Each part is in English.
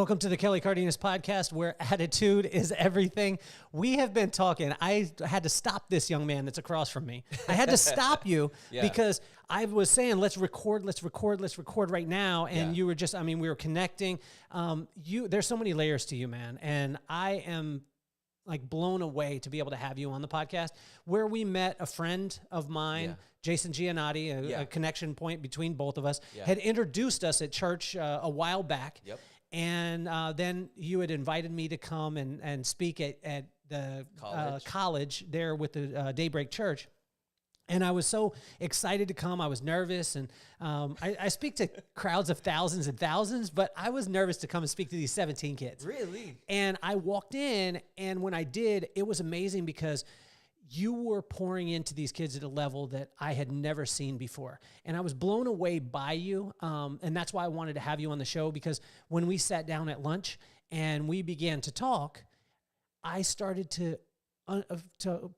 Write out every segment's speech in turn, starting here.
Welcome to the Kelly Cardenas podcast, where attitude is everything. We have been talking. I had to stop this young man that's across from me. I had to stop you because I was saying, let's record right now. And you were just, we were connecting. There's so many layers to you, man. And I am like blown away to be able to have you on the podcast, where we met a friend of mine, Jason Giannotti, a connection point between both of us, had introduced us at church a while back. Yep. And then you had invited me to come and speak at the college there with the Daybreak Church. And I was so excited to come. I was nervous. And I speak to crowds of thousands and thousands, but I was nervous to come and speak to these 17 kids. Really? And I walked in, and when I did, it was amazing because you were pouring into these kids at a level that I had never seen before. And I was blown away by you. And that's why I wanted to have you on the show, because when we sat down at lunch and we began to talk, I started to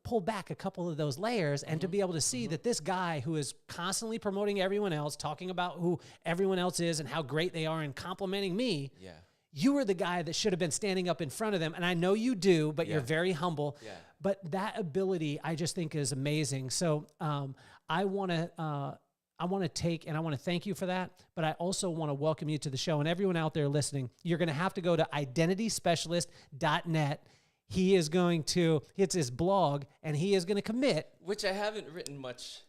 pull back a couple of those layers and to be able to see that this guy who is constantly promoting everyone else, talking about who everyone else is and how great they are and complimenting me, you were the guy that should have been standing up in front of them. And I know you do, but you're very humble. Yeah. But that ability, I just think, is amazing. So I want to thank you for that. But I also want to welcome you to the show. And everyone out there listening, you're going to have to go to identityspecialist.net. He is going to, it's his blog, and he is going to commit. Which I haven't written much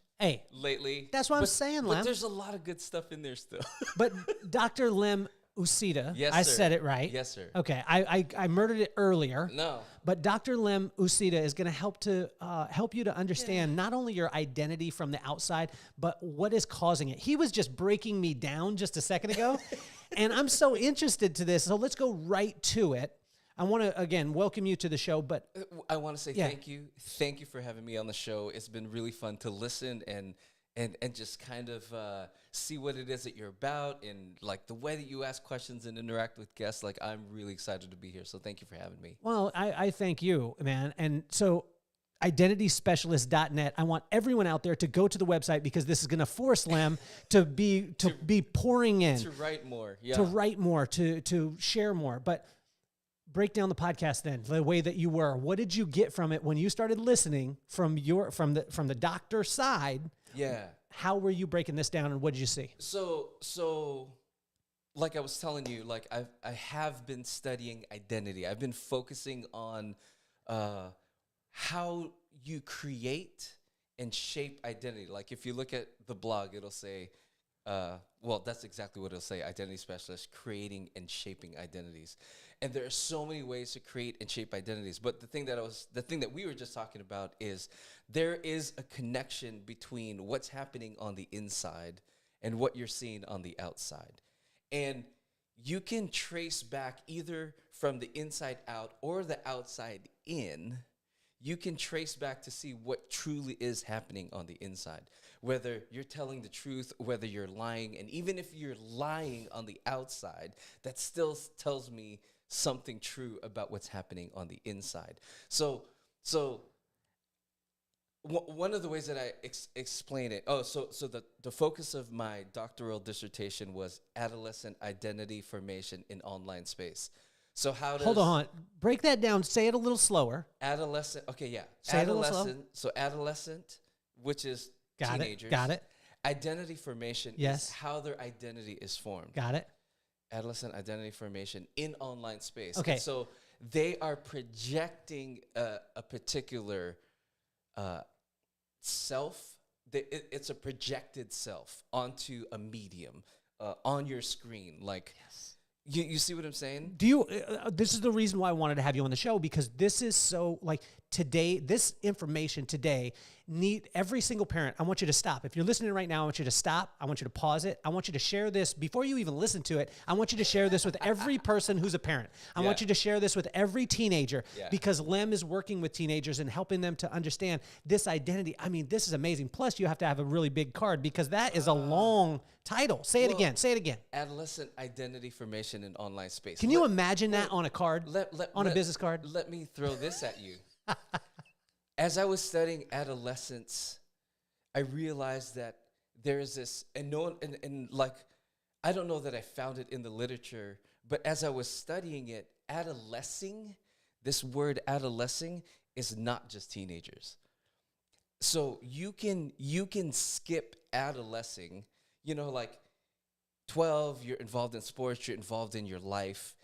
lately. That's what I'm saying, Lem. But there's a lot of good stuff in there still. But Dr. Lem Usita. Yes, I sir. said it right. Yes, sir. Okay, I murdered it earlier. No. But Dr. Lem Usita is going to help you to understand not only your identity from the outside, but what is causing it. He was just breaking me down just a second ago, and I'm so interested to this. So let's go right to it. I want to, again, welcome you to the show, but I want to say thank you. Thank you for having me on the show. It's been really fun to listen and just kind of see what it is that you're about, and like the way that you ask questions and interact with guests. Like, I'm really excited to be here. So thank you for having me. Well, I thank you, man. And so identityspecialist.net. I want everyone out there to go to the website, because this is going to force Lem to be pouring in. To write more. Yeah. To write more, to share more. But break down the podcast then, the way that you were. What did you get from it when you started listening from the doctor's side? Yeah. How were you breaking this down, and what did you see? So like I was telling you, like I have been studying identity. I've been focusing on how you create and shape identity. Like if you look at the blog, it'll say, well, that's exactly what it'll say: identity specialist, creating and shaping identities. And there are so many ways to create and shape identities. But the thing that we were just talking about is there is a connection between what's happening on the inside and what you're seeing on the outside. And you can trace back either from the inside out or the outside in. You can trace back to see what truly is happening on the inside, whether you're telling the truth, whether you're lying. And even if you're lying on the outside, that still tells me something true about what's happening on the inside. So one of the ways that I explain it, the focus of my doctoral dissertation was adolescent identity formation in online space. So how does... Hold on. Break that down. Say it a little slower. Adolescent. Okay, yeah. Say adolescent. It a little slow. So adolescent, which is teenagers. Got it. Identity formation is how their identity is formed. Got it. Adolescent identity formation in online space. Okay. And so they are projecting a particular self. It's a projected self onto a medium on your screen. Like, you see what I'm saying? Do you? This is the reason why I wanted to have you on the show, because this is so, like, today, this information today, need every single parent. I want you to stop. If you're listening right now, I want you to stop. I want you to pause it. I want you to share this before you even listen to it. I want you to share this with every person who's a parent. I want you to share this with every teenager, because Lem is working with teenagers and helping them to understand this identity. I mean, this is amazing. Plus, you have to have a really big card, because that is a long title. Say it again. Say it again. Adolescent identity formation in online space. Can you imagine that on a card, on a business card? Let me throw this at you. As I was studying adolescence, I realized that there is this, and like, I don't know that I found it in the literature, But as I was studying it, adolescing, this word adolescing is not just teenagers. So you can skip adolescing, like 12, you're involved in sports, you're involved in your life.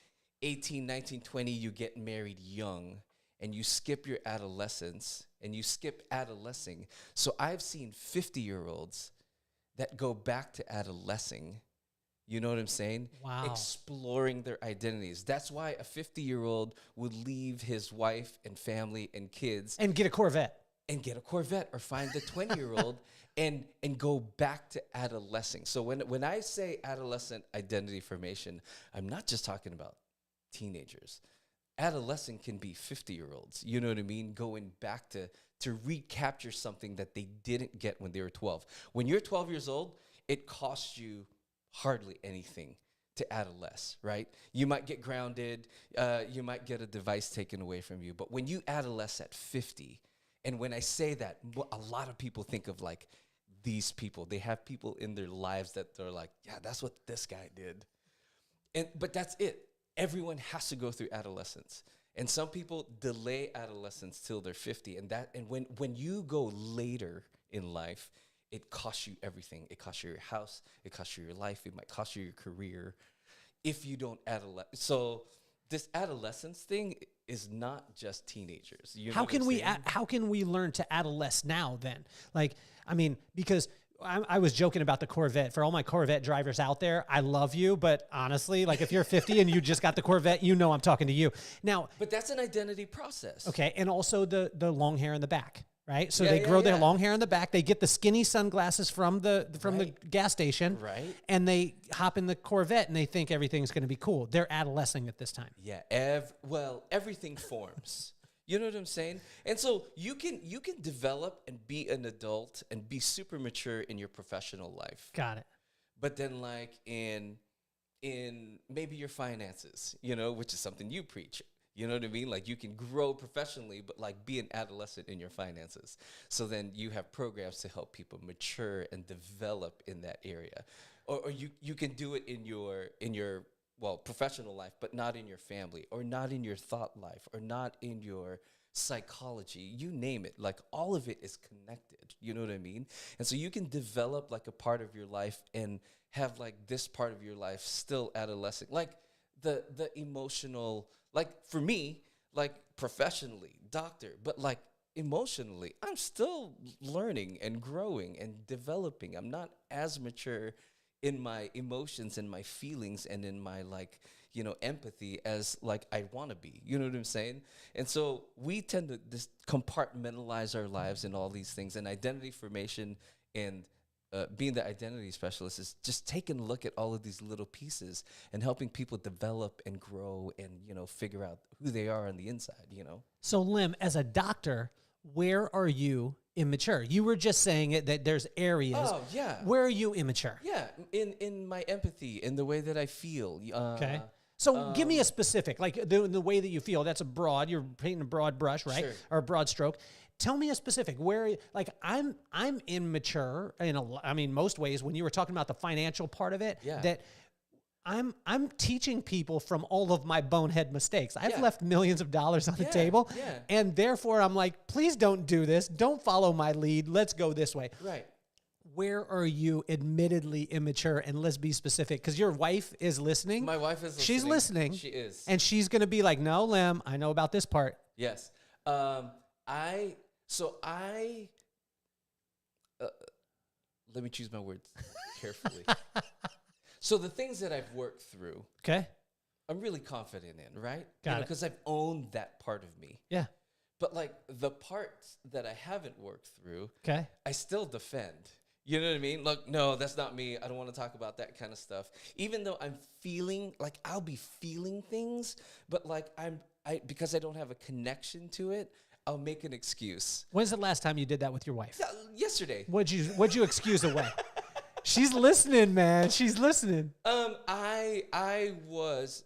18, 19, 20, you get married young, and you skip your adolescence, and you skip adolescing. So I've seen 50-year-olds that go back to adolescing. You know what I'm saying? Wow. Exploring their identities. That's why a 50-year-old would leave his wife and family and kids And get a Corvette. Or find the 20-year-old and go back to adolescing. So when I say adolescent identity formation, I'm not just talking about teenagers. Adolescent can be 50-year-olds, you know what I mean? Going back to recapture something that they didn't get when they were 12. When you're 12 years old, it costs you hardly anything to adolesce, right? You might get grounded, you might get a device taken away from you, but when you adolesce at 50, and when I say that, a lot of people think of like these people. They have people in their lives that they're like, yeah, that's what this guy did. But that's it. Everyone has to go through adolescence. And some people delay adolescence till they're 50. And when you go later in life, it costs you everything. It costs you your house. It costs you your life. It might cost you your career if you don't adolesce. So this adolescence thing is not just teenagers. You know How can we learn to adolesce now then? Like, I mean, because I was joking about the Corvette. For all my Corvette drivers out there, I love you, but honestly, like if you're 50 and you just got the Corvette, you know I'm talking to you. Now, but that's an identity process. Okay, and also the long hair in the back, right? So they grow their long hair in the back. They get the skinny sunglasses from the gas station, right? And they hop in the Corvette and they think everything's going to be cool. They're adolescing at this time. Yeah, everything forms. You know what I'm saying? And so you can develop and be an adult and be super mature in your professional life. Got it. But then like in maybe your finances, which is something you preach. You know what I mean? Like you can grow professionally, but like be an adolescent in your finances. So then you have programs to help people mature and develop in that area. Or you can do it in your professional life, but not in your family, or not in your thought life, or not in your psychology, you name it. Like all of it is connected. You know what I mean? And so you can develop like a part of your life and have like this part of your life still adolescent. Like the emotional, like for me, like professionally, doctor, but like emotionally, I'm still learning and growing and developing. I'm not as mature in my emotions and my feelings and in my like, empathy as like I want to be. You know what I'm saying? And so we tend to just compartmentalize our lives in all these things, and identity formation and being the identity specialist is just taking a look at all of these little pieces and helping people develop and grow and, figure out who they are on the inside, So Lim, as a doctor, where are you immature? You were just saying it that there's areas. Oh, yeah. Where are you immature? Yeah, in my empathy, in the way that I feel. Okay. So give me a specific, like the way that you feel. That's you're painting a broad brush, right? Sure. Or a broad stroke. Tell me a specific where, like I'm immature in most ways. When you were talking about the financial part of it, that I'm teaching people from all of my bonehead mistakes. I've left millions of dollars on the table, and therefore I'm like, please don't do this. Don't follow my lead. Let's go this way. Right. Where are you admittedly immature? And let's be specific, because your wife is listening. My wife is listening. She's listening. She is. And she's going to be like, no, Lim, I know about this part. Yes. Let me choose my words carefully. So the things that I've worked through, Okay. I'm really confident in, right? Got it. Because I've owned that part of me. Yeah. But like the parts that I haven't worked through, Okay. I still defend. You know what I mean? Look, no, that's not me. I don't want to talk about that kind of stuff. Even though I'm feeling, like I'll be feeling things, but like because I don't have a connection to it, I'll make an excuse. When's the last time you did that with your wife? Yesterday. What'd you excuse away? She's listening, man. She's listening. I was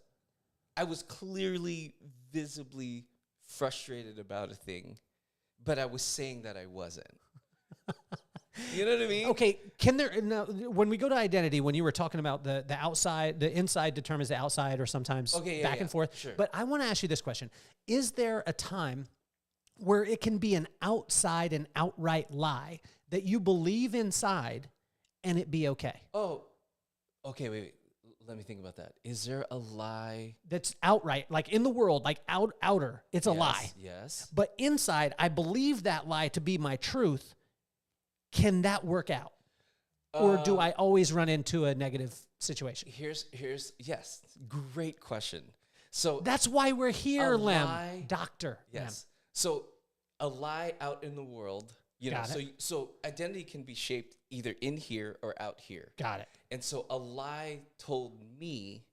clearly, visibly frustrated about a thing, but I was saying that I wasn't. You know what I mean? Okay, can there now when we go to identity, when you were talking about the outside, the inside determines the outside, or sometimes back and forth. Sure. But I want to ask you this question: is there a time where it can be an outside and outright lie that you believe inside, and it be okay? Oh, okay. Wait. Let me think about that. Is there a lie That's outright, like in the world, like outer, it's a lie. Yes. But inside, I believe that lie to be my truth. Can that work out? Or do I always run into a negative situation? Here's yes. Great question. So That's why we're here, a Lem. lie- Doctor. yes. Lem. So a lie out in the world, you know, Got it. so identity can be shaped either in here or out here. Got it. And so a lie told me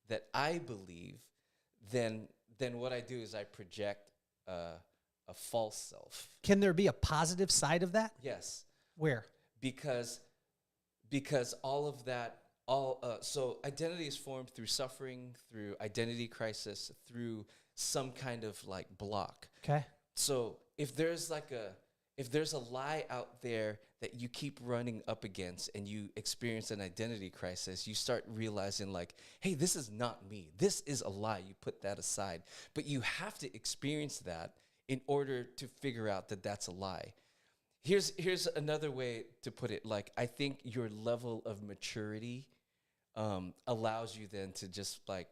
that I believe, then what I do is I project a false self. Can there be a positive side of that? Yes. Where? Because all of that, so identity is formed through suffering, through identity crisis, through some kind of like block. Okay. So if there's a lie out there that you keep running up against and you experience an identity crisis, you start realizing like, hey, this is not me. This is a lie. You put that aside. But you have to experience that in order to figure out that that's a lie. Here's another way to put it. Like, I think your level of maturity allows you then to just like,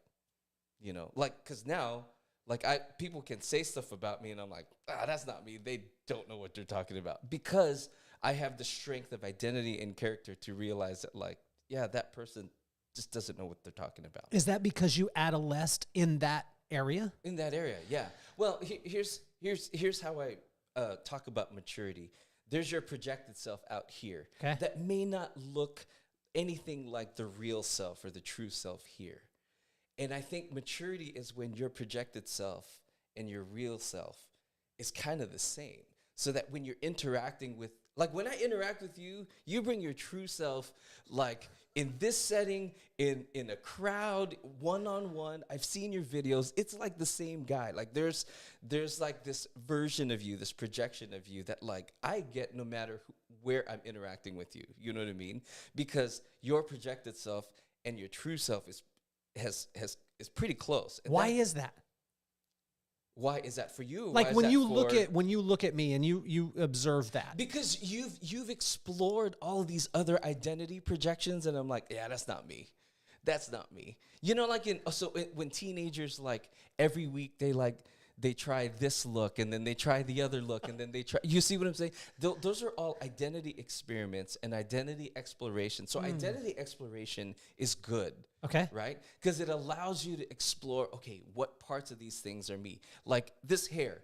you know, like, because now, like, people can say stuff about me and I'm like, that's not me. They don't know what they're talking about, because I have the strength of identity and character to realize that, like, yeah, that person just doesn't know what they're talking about. Is that because you adolesced in that area? In that area, yeah. Well, here's how I talk about maturity. There's your projected self out here. Okay. That may not look anything like the real self or the true self here. And I think maturity is when your projected self and your real self is kind of the same. So that when you're interacting with, like when I interact with you, you bring your true self, like in this setting, in a crowd, one-on-one. I've seen your videos. It's like the same guy. Like there's like this version of you, this projection of you that like I get no matter where I'm interacting with you. You know what I mean? Because your projected self and your true self is pretty close. And Why is that? Why is that for you? Like when you look at me and you observe that. Because you've explored all of these other identity projections, and I'm like, yeah, that's not me. That's not me. You know, like when teenagers, like every week they try this look, and then they try the other look, and then they try. You see what I'm saying? Those are all identity experiments and identity exploration. So identity exploration is good. Okay. Right? Because it allows you to explore, okay, what parts of these things are me? Like this hair.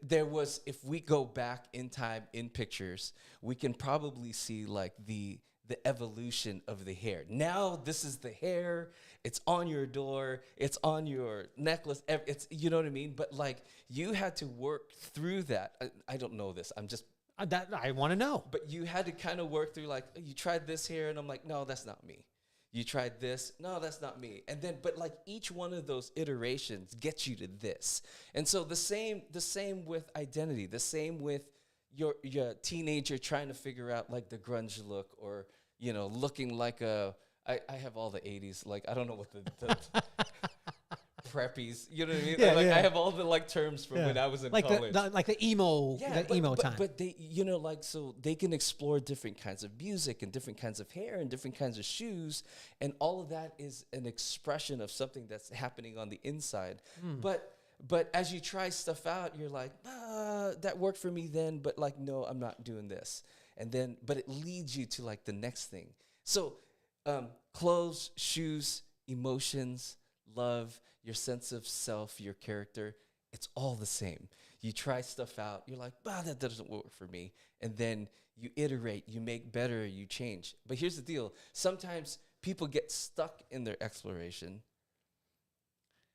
There was, if we go back in time in pictures, we can probably see like the evolution of the hair. Now this is the hair. It's on your door. It's on your necklace. It's, you know what I mean? But like you had to work through that. I don't know this. I'm just. That I want to know. But you had to kind of work through like, you tried this hair, and I'm like, no, that's not me. You tried this. No, that's not me. And then, but like each one of those iterations gets you to this. And so the same with identity, the same with your teenager trying to figure out like the grunge look, or, you know, looking like I have all the 80s, like, I don't know what the preppies, you know what I mean? Yeah, like yeah. I have all the like terms from when I was in like college. like the emo, emo time. But they, you know, like, so they can explore different kinds of music and different kinds of hair and different kinds of shoes, and all of that is an expression of something that's happening on the inside. But as you try stuff out, you're like, that worked for me then, but like, no, I'm not doing this. And then, but it leads you to like the next thing. So clothes, shoes, emotions, love, your sense of self, your character, it's all the same. You try stuff out, you're like, that doesn't work for me. And then you iterate, you make better, you change. But here's the deal. Sometimes people get stuck in their exploration.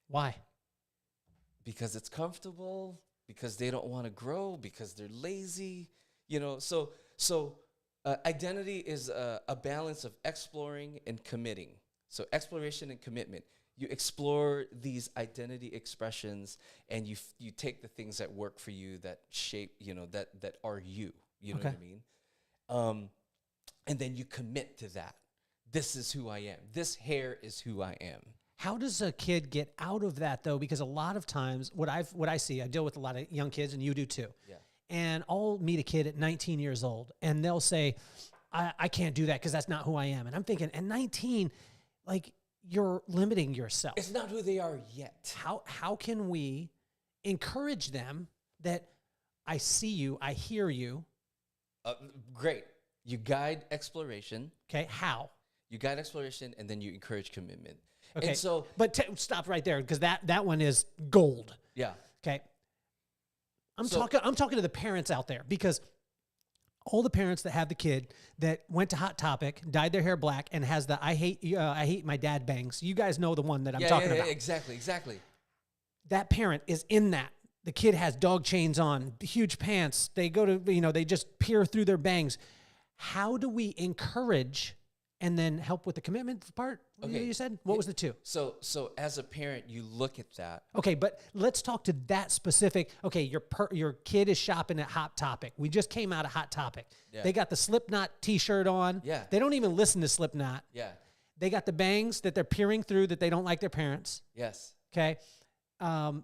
Why? Because it's comfortable, because they don't want to grow, because they're lazy, you know. So identity is a balance of exploring and committing. So exploration and commitment. You explore these identity expressions, and you take the things that work for you, that shape, you know, that are you. You know what I mean? And then you commit to that. This is who I am. This hair is who I am. How does a kid get out of that though? Because a lot of times what I see, I deal with a lot of young kids, and you do too. Yeah. And I'll meet a kid at 19 years old and they'll say, I can't do that because that's not who I am. And I'm thinking, at 19, like, you're limiting yourself. It's not who they are yet. How can we encourage them that I see you, I hear you? Great. You guide exploration. Okay, how? You guide exploration, and then you encourage commitment. Okay, and so, but stop right there, because that one is gold. Yeah. Okay. I'm talking to the parents out there, because all the parents that have the kid that went to Hot Topic, dyed their hair black, and has the I hate my dad bangs. You guys know the one that I'm talking about. Exactly. That parent is in that. The kid has dog chains on, huge pants. They go to, they just peer through their bangs. How do we encourage and then help with the commitment part? Okay. You said? What was the two? So as a parent, you look at that. Okay, but let's talk to that specific. Okay, your kid is shopping at Hot Topic. We just came out of Hot Topic. Yeah. They got the Slipknot T-shirt on. Yeah. They don't even listen to Slipknot. Yeah. They got the bangs that they're peering through that they don't like their parents. Yes. Okay.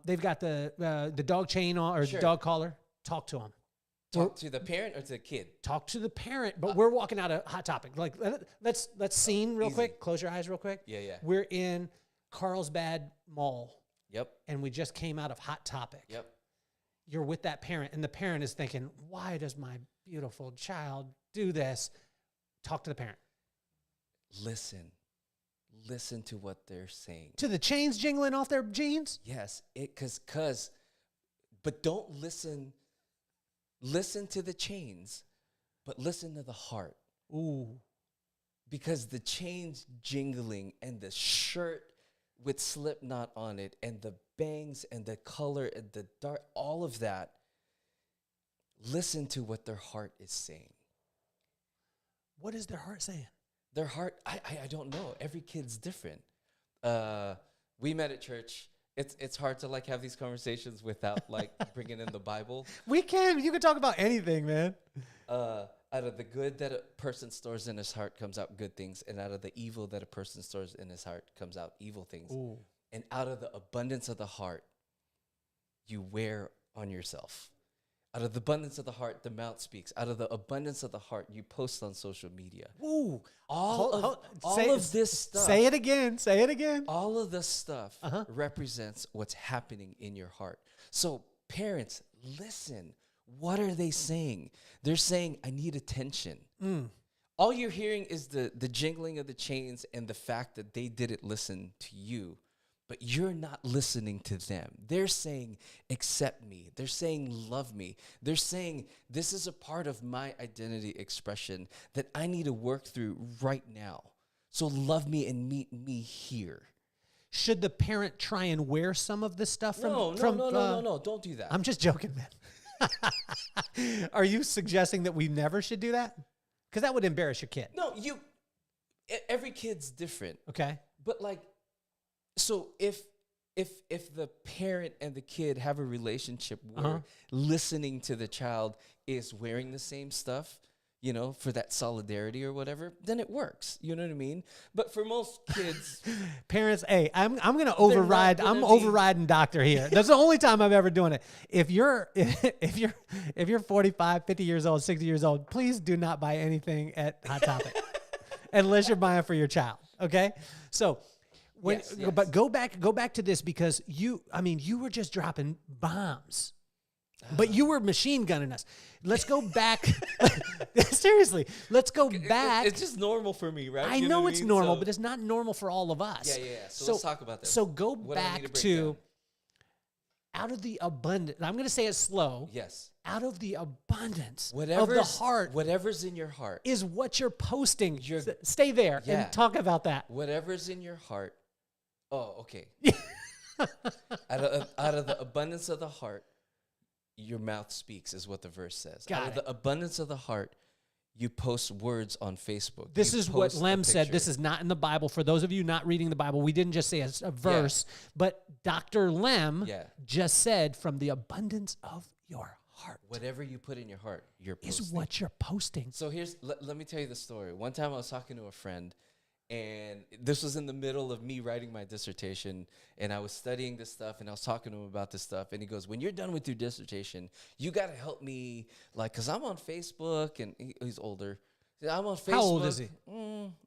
They've got the dog chain on, or dog collar. Talk to them. Talk to the parent or to the kid? Talk to the parent, but we're walking out of Hot Topic. Like, let's scene real quick. Close your eyes real quick. Yeah. We're in Carlsbad Mall. Yep. And we just came out of Hot Topic. Yep. You're with that parent, and the parent is thinking, why does my beautiful child do this? Talk to the parent. Listen to what they're saying. To the chains jingling off their jeans? Yes, but don't listen to the chains, but listen to the heart. Ooh. Because the chains jingling and the shirt with Slipknot on it and the bangs and the color and the dark, all of that, listen to what their heart is saying. What is their heart saying? Their heart, I don't know. Every kid's different. We met at church. It's hard to have these conversations without bringing in the Bible. We can. You can talk about anything, man. Out of the good that a person stores in his heart comes out good things, and out of the evil that a person stores in his heart comes out evil things. Ooh. And out of the abundance of the heart, you wear on yourself. Out of the abundance of the heart, the mouth speaks. Out of the abundance of the heart, you post on social media. Ooh. All of this stuff. Say it again. Say it again. All of this stuff represents what's happening in your heart. So parents, listen. What are they saying? They're saying, I need attention. All you're hearing is the jingling of the chains and the fact that they didn't listen to you. But you're not listening to them. They're saying, accept me. They're saying, love me. They're saying, this is a part of my identity expression that I need to work through right now. So love me and meet me here. Should the parent try and wear some of this stuff from? No. Don't do that. I'm just joking, man. Are you suggesting that we never should do that? Because that would embarrass your kid. No, every kid's different. Okay. But so if the parent and the kid have a relationship where listening to the child is wearing the same stuff, for that solidarity or whatever, then it works. You know what I mean? But for most kids, parents, hey, I'm going to override. I'm overriding doctor here. That's the only time I'm ever doing it. If you're 45, 50 years old, 60 years old, please do not buy anything at Hot Topic unless you're buying for your child. Okay. So, but go back to this, because you were just dropping bombs, but you were machine gunning us. Let's go back. Seriously, let's go back. It's just normal for me, right? I know it's normal, but it's not normal for all of us. Yeah. So let's talk about that. So go back to out of the abundance. I'm going to say it slow. Yes. Out of the abundance of the heart. Whatever's in your heart is what you're posting. Stay there and talk about that. Whatever's in your heart. Oh, okay. out of the abundance of the heart, your mouth speaks, is what the verse says. Out of the abundance of the heart, you post words on Facebook. This is what Lem said. This is not in the Bible. For those of you not reading the Bible, we didn't just say a verse, but Dr. Lem just said, from the abundance of your heart. Whatever you put in your heart, you're posting. Is what you're posting. So let me tell you the story. One time I was talking to a friend, and this was in the middle of me writing my dissertation, and I was studying this stuff, and I was talking to him about this stuff, and he goes, when you're done with your dissertation, you got to help me, like, because I'm on Facebook, and he's older. I'm on Facebook. How old is he?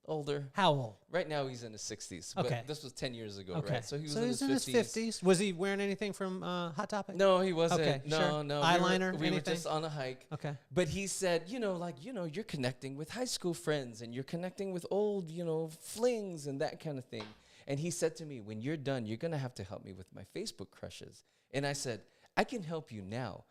Older. How old? Right now, he's in his 60s. Okay. But this was 10 years ago, Okay. right? So he was he's in his 50s. Was he wearing anything from Hot Topic? No, he wasn't. Okay, no, sure. no. Eyeliner, We were anything? just on a hike. Okay. But he said, you're connecting with high school friends, and you're connecting with old, flings and that kind of thing. And he said to me, when you're done, you're going to have to help me with my Facebook crushes. And I said, I can help you now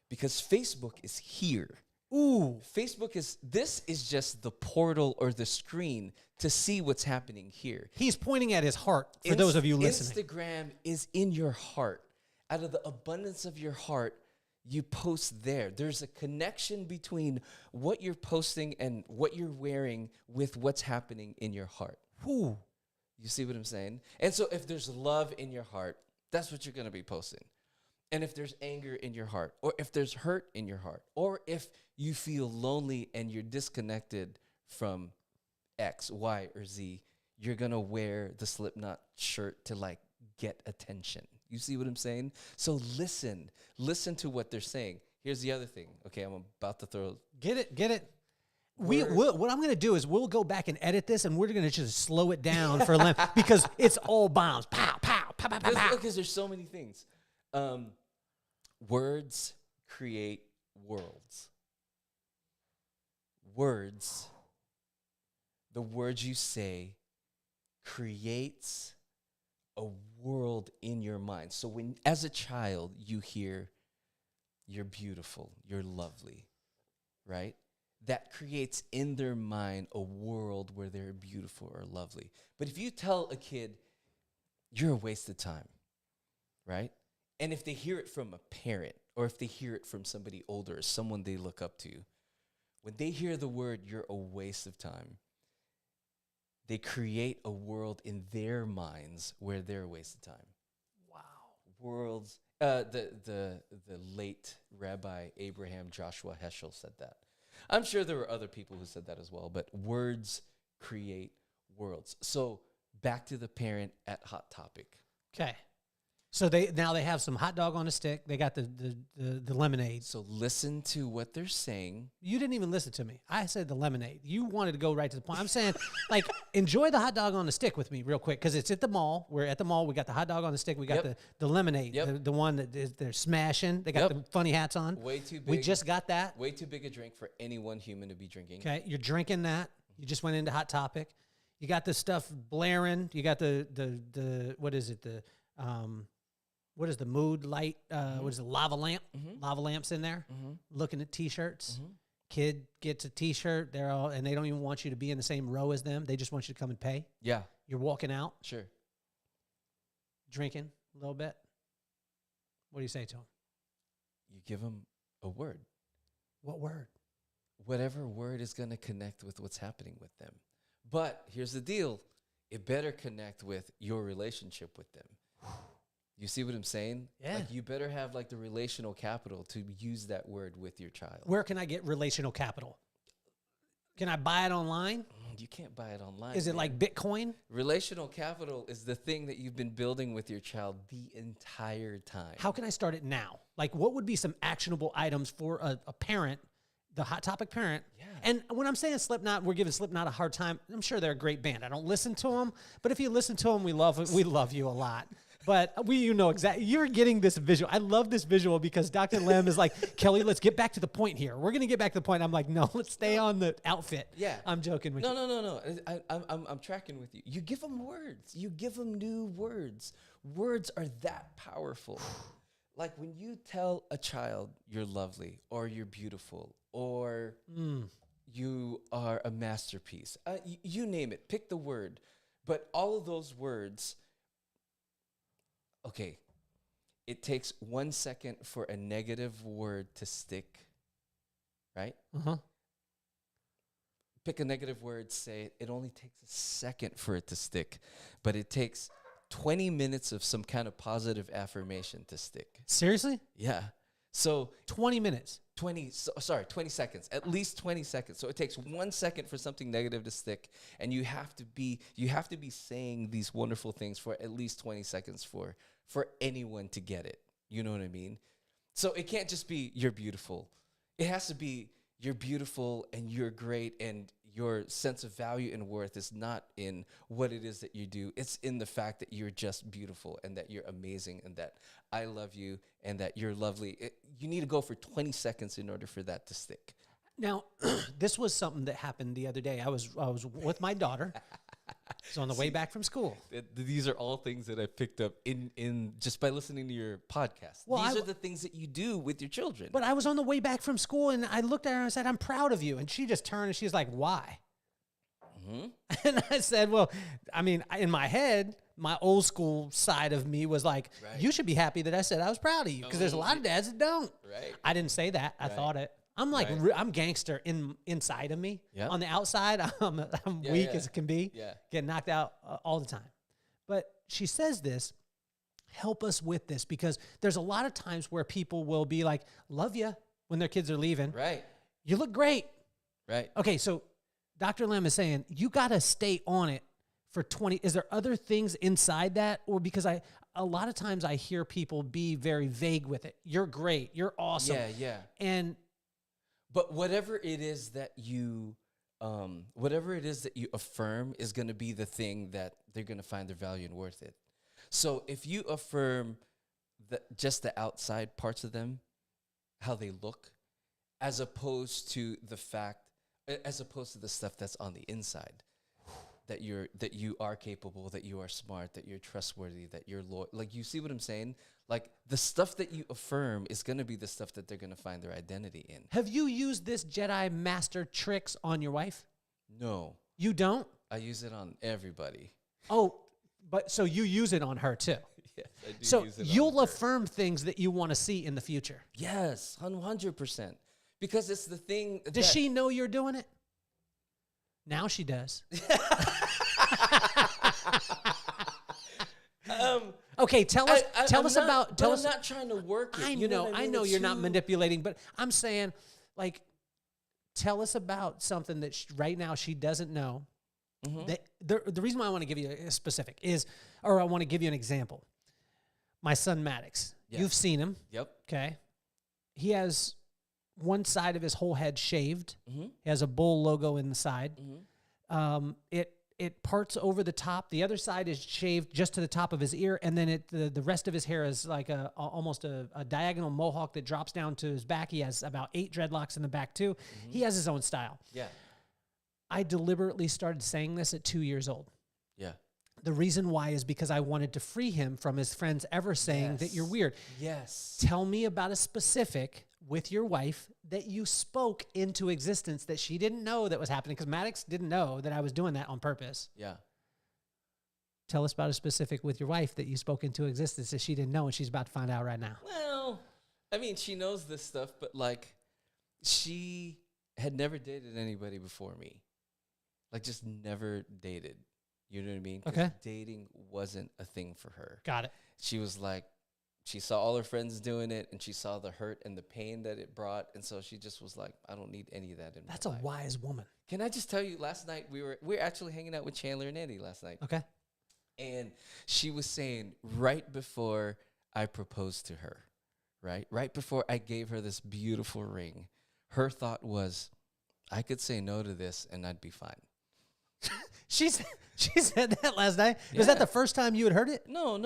because Facebook is here. Ooh. This is just the portal or the screen to see what's happening here. He's pointing at his heart for those of you listening. Instagram is in your heart. Out of the abundance of your heart, you post there. There's a connection between what you're posting and what you're wearing with what's happening in your heart. Ooh. You see what I'm saying? And so if there's love in your heart, that's what you're going to be posting. And if there's anger in your heart, or if there's hurt in your heart, or if you feel lonely and you're disconnected from X, Y, or Z, you're going to wear the Slipknot shirt to like get attention. You see what I'm saying? So listen to what they're saying. Here's the other thing. Okay, I'm about to throw. Get it. What I'm going to do is we'll go back and edit this, and we're going to just slow it down for a length because it's all bombs. Pow, pow, pow, pow, pow, pow. Because there's so many things. Words create worlds. The words you say creates a world in your mind. So when, as a child, you hear, you're beautiful, you're lovely, right? That creates in their mind a world where they're beautiful or lovely. But if you tell a kid, you're a waste of time, right? And if they hear it from a parent, or if they hear it from somebody older, someone they look up to, when they hear the word, you're a waste of time, they create a world in their minds where they're a waste of time. Wow. Worlds. The late Rabbi Abraham Joshua Heschel said that. I'm sure there were other people who said that as well, but words create worlds. So back to the parent at Hot Topic. Okay. So they have some hot dog on a stick. They got the lemonade. So listen to what they're saying. You didn't even listen to me. I said the lemonade. You wanted to go right to the point. I'm saying, like, enjoy the hot dog on the stick with me real quick because it's at the mall. We're at the mall. We got the hot dog on the stick. We got the lemonade, the one that they're smashing. They got the funny hats on. Way too big. We just got that. Way too big a drink for any one human to be drinking. Okay, you're drinking that. You just went into Hot Topic. You got the stuff blaring. You got the what is it? What is the mood light? What is the lava lamp? Lava lamps in there. Looking at T-shirts. Kid gets a T-shirt. They're all, and they don't even want you to be in the same row as them. They just want you to come and pay. Yeah. You're walking out. Sure. Drinking a little bit. What do you say to them? You give them a word. What word? Whatever word is going to connect with what's happening with them. But here's the deal. It better connect with your relationship with them. You see what I'm saying? Yeah. Like, you better have, like, the relational capital to use that word with your child. Where can I get relational capital? Can I buy it online? You can't buy it online. Is it like Bitcoin? Relational capital is the thing that you've been building with your child the entire time. How can I start it now? Like, what would be some actionable items for a parent, the Hot Topic parent? Yeah. And when I'm saying Slipknot, we're giving Slipknot a hard time. I'm sure they're a great band. I don't listen to them, but if you listen to them, we love you a lot. But you know exactly. You're getting this visual. I love this visual because Dr. Lem is like, Kelly, let's get back to the point here. We're going to get back to the point. I'm like, no, let's stay on the outfit. Yeah. I'm joking with you. No. I'm tracking with you. You give them words. You give them new words. Words are that powerful. Like when you tell a child you're lovely or you're beautiful or you are a masterpiece, you name it. Pick the word. But all of those words... Okay, it takes 1 second for a negative word to stick, right? Pick a negative word, say it. It only takes a second for it to stick, but it takes 20 minutes of some kind of positive affirmation to stick. Seriously? Yeah. So 20 minutes. 20 seconds, at least 20 seconds. So it takes 1 second for something negative to stick, and you have to be saying these wonderful things for at least 20 seconds for anyone to get it. You know what I mean? So it can't just be you're beautiful. It has to be you're beautiful and you're great, and your sense of value and worth is not in what it is that you do. It's in the fact that you're just beautiful and that you're amazing and that I love you and that you're lovely. You need to go for 20 seconds in order for that to stick. Now, this was something that happened the other day. I was with my daughter. So on the way back from school. These are all things that I picked up in just by listening to your podcast. Well, these are the things that you do with your children. But I was on the way back from school, and I looked at her and I said, I'm proud of you. And she just turned and she's like, why? Mm-hmm. And I said, well, I mean, in my head, my old school side of me was like, you should be happy that I said I was proud of you, because there's a lot of dads that don't. Right. I didn't say that. I thought it. I'm like, I'm gangster inside of me. Yep. On the outside, I'm weak as it can be. Yeah. Get knocked out all the time. But she says this, help us with this, because there's a lot of times where people will be like, love you, when their kids are leaving. Right. You look great. Right. Okay, so Dr. Lem is saying, you got to stay on it for 20. Is there other things inside that? Or because a lot of times I hear people be very vague with it. You're great. You're awesome. Yeah. But whatever it is that you affirm is going to be the thing that they're going to find their value and worth it. So if you affirm just the outside parts of them, how they look, as opposed to the stuff that's on the inside, that you are capable, that you are smart, that you're trustworthy, that you're loyal. Like, you see what I'm saying? Like, the stuff that you affirm is going to be the stuff that they're going to find their identity in. Have you used this Jedi Master tricks on your wife? No. You don't? I use it on everybody. Oh, but so you use it on her too? Yes, I do. So use it you'll affirm things that you want to see in the future? Yes, 100%. Because it's the thing. Does she know you're doing it? Now she does. Okay, tell us. I'm not trying to work it. I know you're not manipulating, but I'm saying, like, tell us about something that right now she doesn't know. Mm-hmm. That the reason why I want to give you a specific is, or I want to give you an example. My son Maddox, you've seen him. Yep. Okay. He has one side of his whole head shaved. Mm-hmm. He has a bull logo in the side. Mm-hmm. It parts over the top. The other side is shaved just to the top of his ear, and then the rest of his hair is like almost a diagonal mohawk that drops down to his back. He has about 8 dreadlocks in the back too. Mm-hmm. He has his own style. Yeah. I deliberately started saying this at 2 years old. Yeah. The reason why is because I wanted to free him from his friends ever saying that you're weird. Yes. Tell me about a specific with your wife that you spoke into existence that she didn't know that was happening, because Maddox didn't know that I was doing that on purpose. Yeah. Tell us about a specific with your wife that you spoke into existence that she didn't know, and she's about to find out right now. Well, I mean, she knows this stuff, but like, she had never dated anybody before me. Like, just never dated. You know what I mean? Okay. Dating wasn't a thing for her. Got it. She was like, she saw all her friends doing it, and she saw the hurt and the pain that it brought, and so she just was like, I don't need any of that in my life. That's a wise woman. Can I just tell you, last night we were actually hanging out with Chandler and Andy last night. Okay. And she was saying, right before I proposed to her, right before I gave her this beautiful ring, her thought was, I could say no to this and I'd be fine. She said that last night. Yeah. Was that the first time you had heard it? No.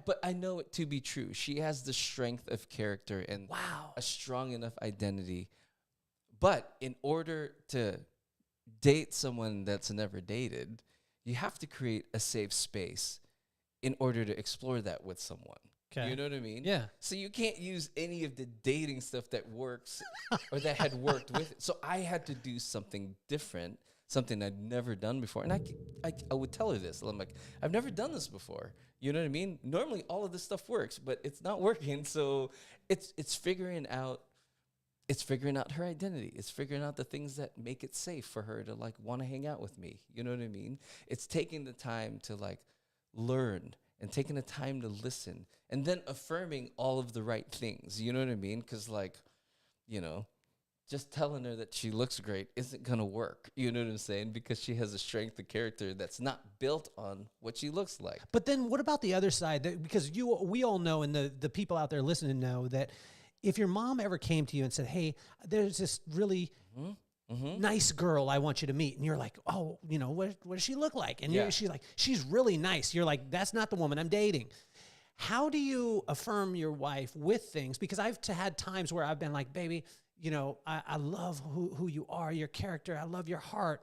But I know it to be true. She has the strength of character and a strong enough identity. But in order to date someone that's never dated, you have to create a safe space in order to explore that with someone. Okay. You know what I mean? Yeah. So you can't use any of the dating stuff that works or that had worked with it. So I had to do something different, something I'd never done before. And I would tell her this. I'm like, I've never done this before. You know what I mean? Normally all of this stuff works, but it's not working. So it's figuring out her identity. It's figuring out the things that make it safe for her to like want to hang out with me. You know what I mean? It's taking the time to like learn and taking the time to listen and then affirming all of the right things. You know what I mean? Because, like, you know, just telling her that she looks great isn't going to work. You know what I'm saying? Because she has a strength of character that's not built on what she looks like. But then what about the other side? Because we all know, and the people out there listening know, that if your mom ever came to you and said, hey, there's this really nice girl I want you to meet. And you're like, oh, you know, what does she look like? And she's like, she's really nice. You're like, that's not the woman I'm dating. How do you affirm your wife with things? Because I've had times where I've been like, baby, you know, I love who you are, your character. I love your heart.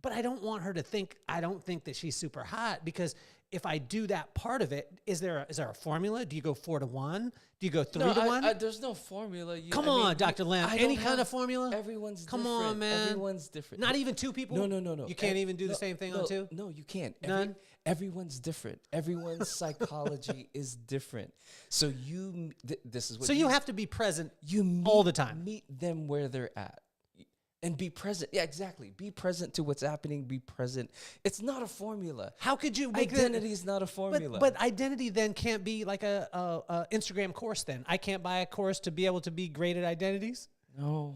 But I don't want her to think, I don't think that she's super hot, because if I do that part of it, is there a formula? Do you go 4-1? Do you go 3-1? There's no formula. Come on, Dr. Lamb. Any kind of formula? Everyone's Come different. on, man. Everyone's different. Not even two people? No. You can't even do the same thing on two? No, you can't. None? Everyone's different. Everyone's psychology is different. So this is what. So you have to be present you all the time. Meet them where they're at. And be present. Yeah, exactly. Be present to what's happening. Be present. It's not a formula. How could you make identity is not a formula? But identity then can't be like a Instagram course. Then I can't buy a course to be able to be great at identities. No.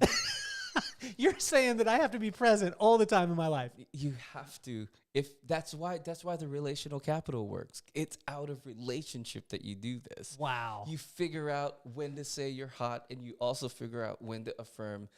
You're saying that I have to be present all the time in my life. You have to. If that's why the relational capital works. It's out of relationship that you do this. Wow. You figure out when to say you're hot, and you also figure out when to affirm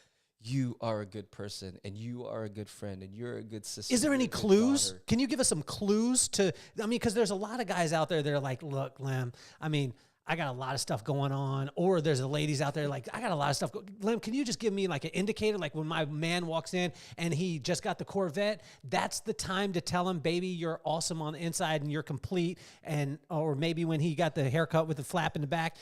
you are a good person, and you are a good friend, and you're a good sister. Is there any clues? Can you give us some clues to, I mean, because there's a lot of guys out there that are like, look, Lem, I mean, I got a lot of stuff going on. Or there's ladies out there like, I got a lot of stuff. Lem, can you just give me like an indicator? Like when my man walks in and he just got the Corvette, that's the time to tell him, baby, you're awesome on the inside and you're complete. And, or maybe when he got the haircut with the flap in the back,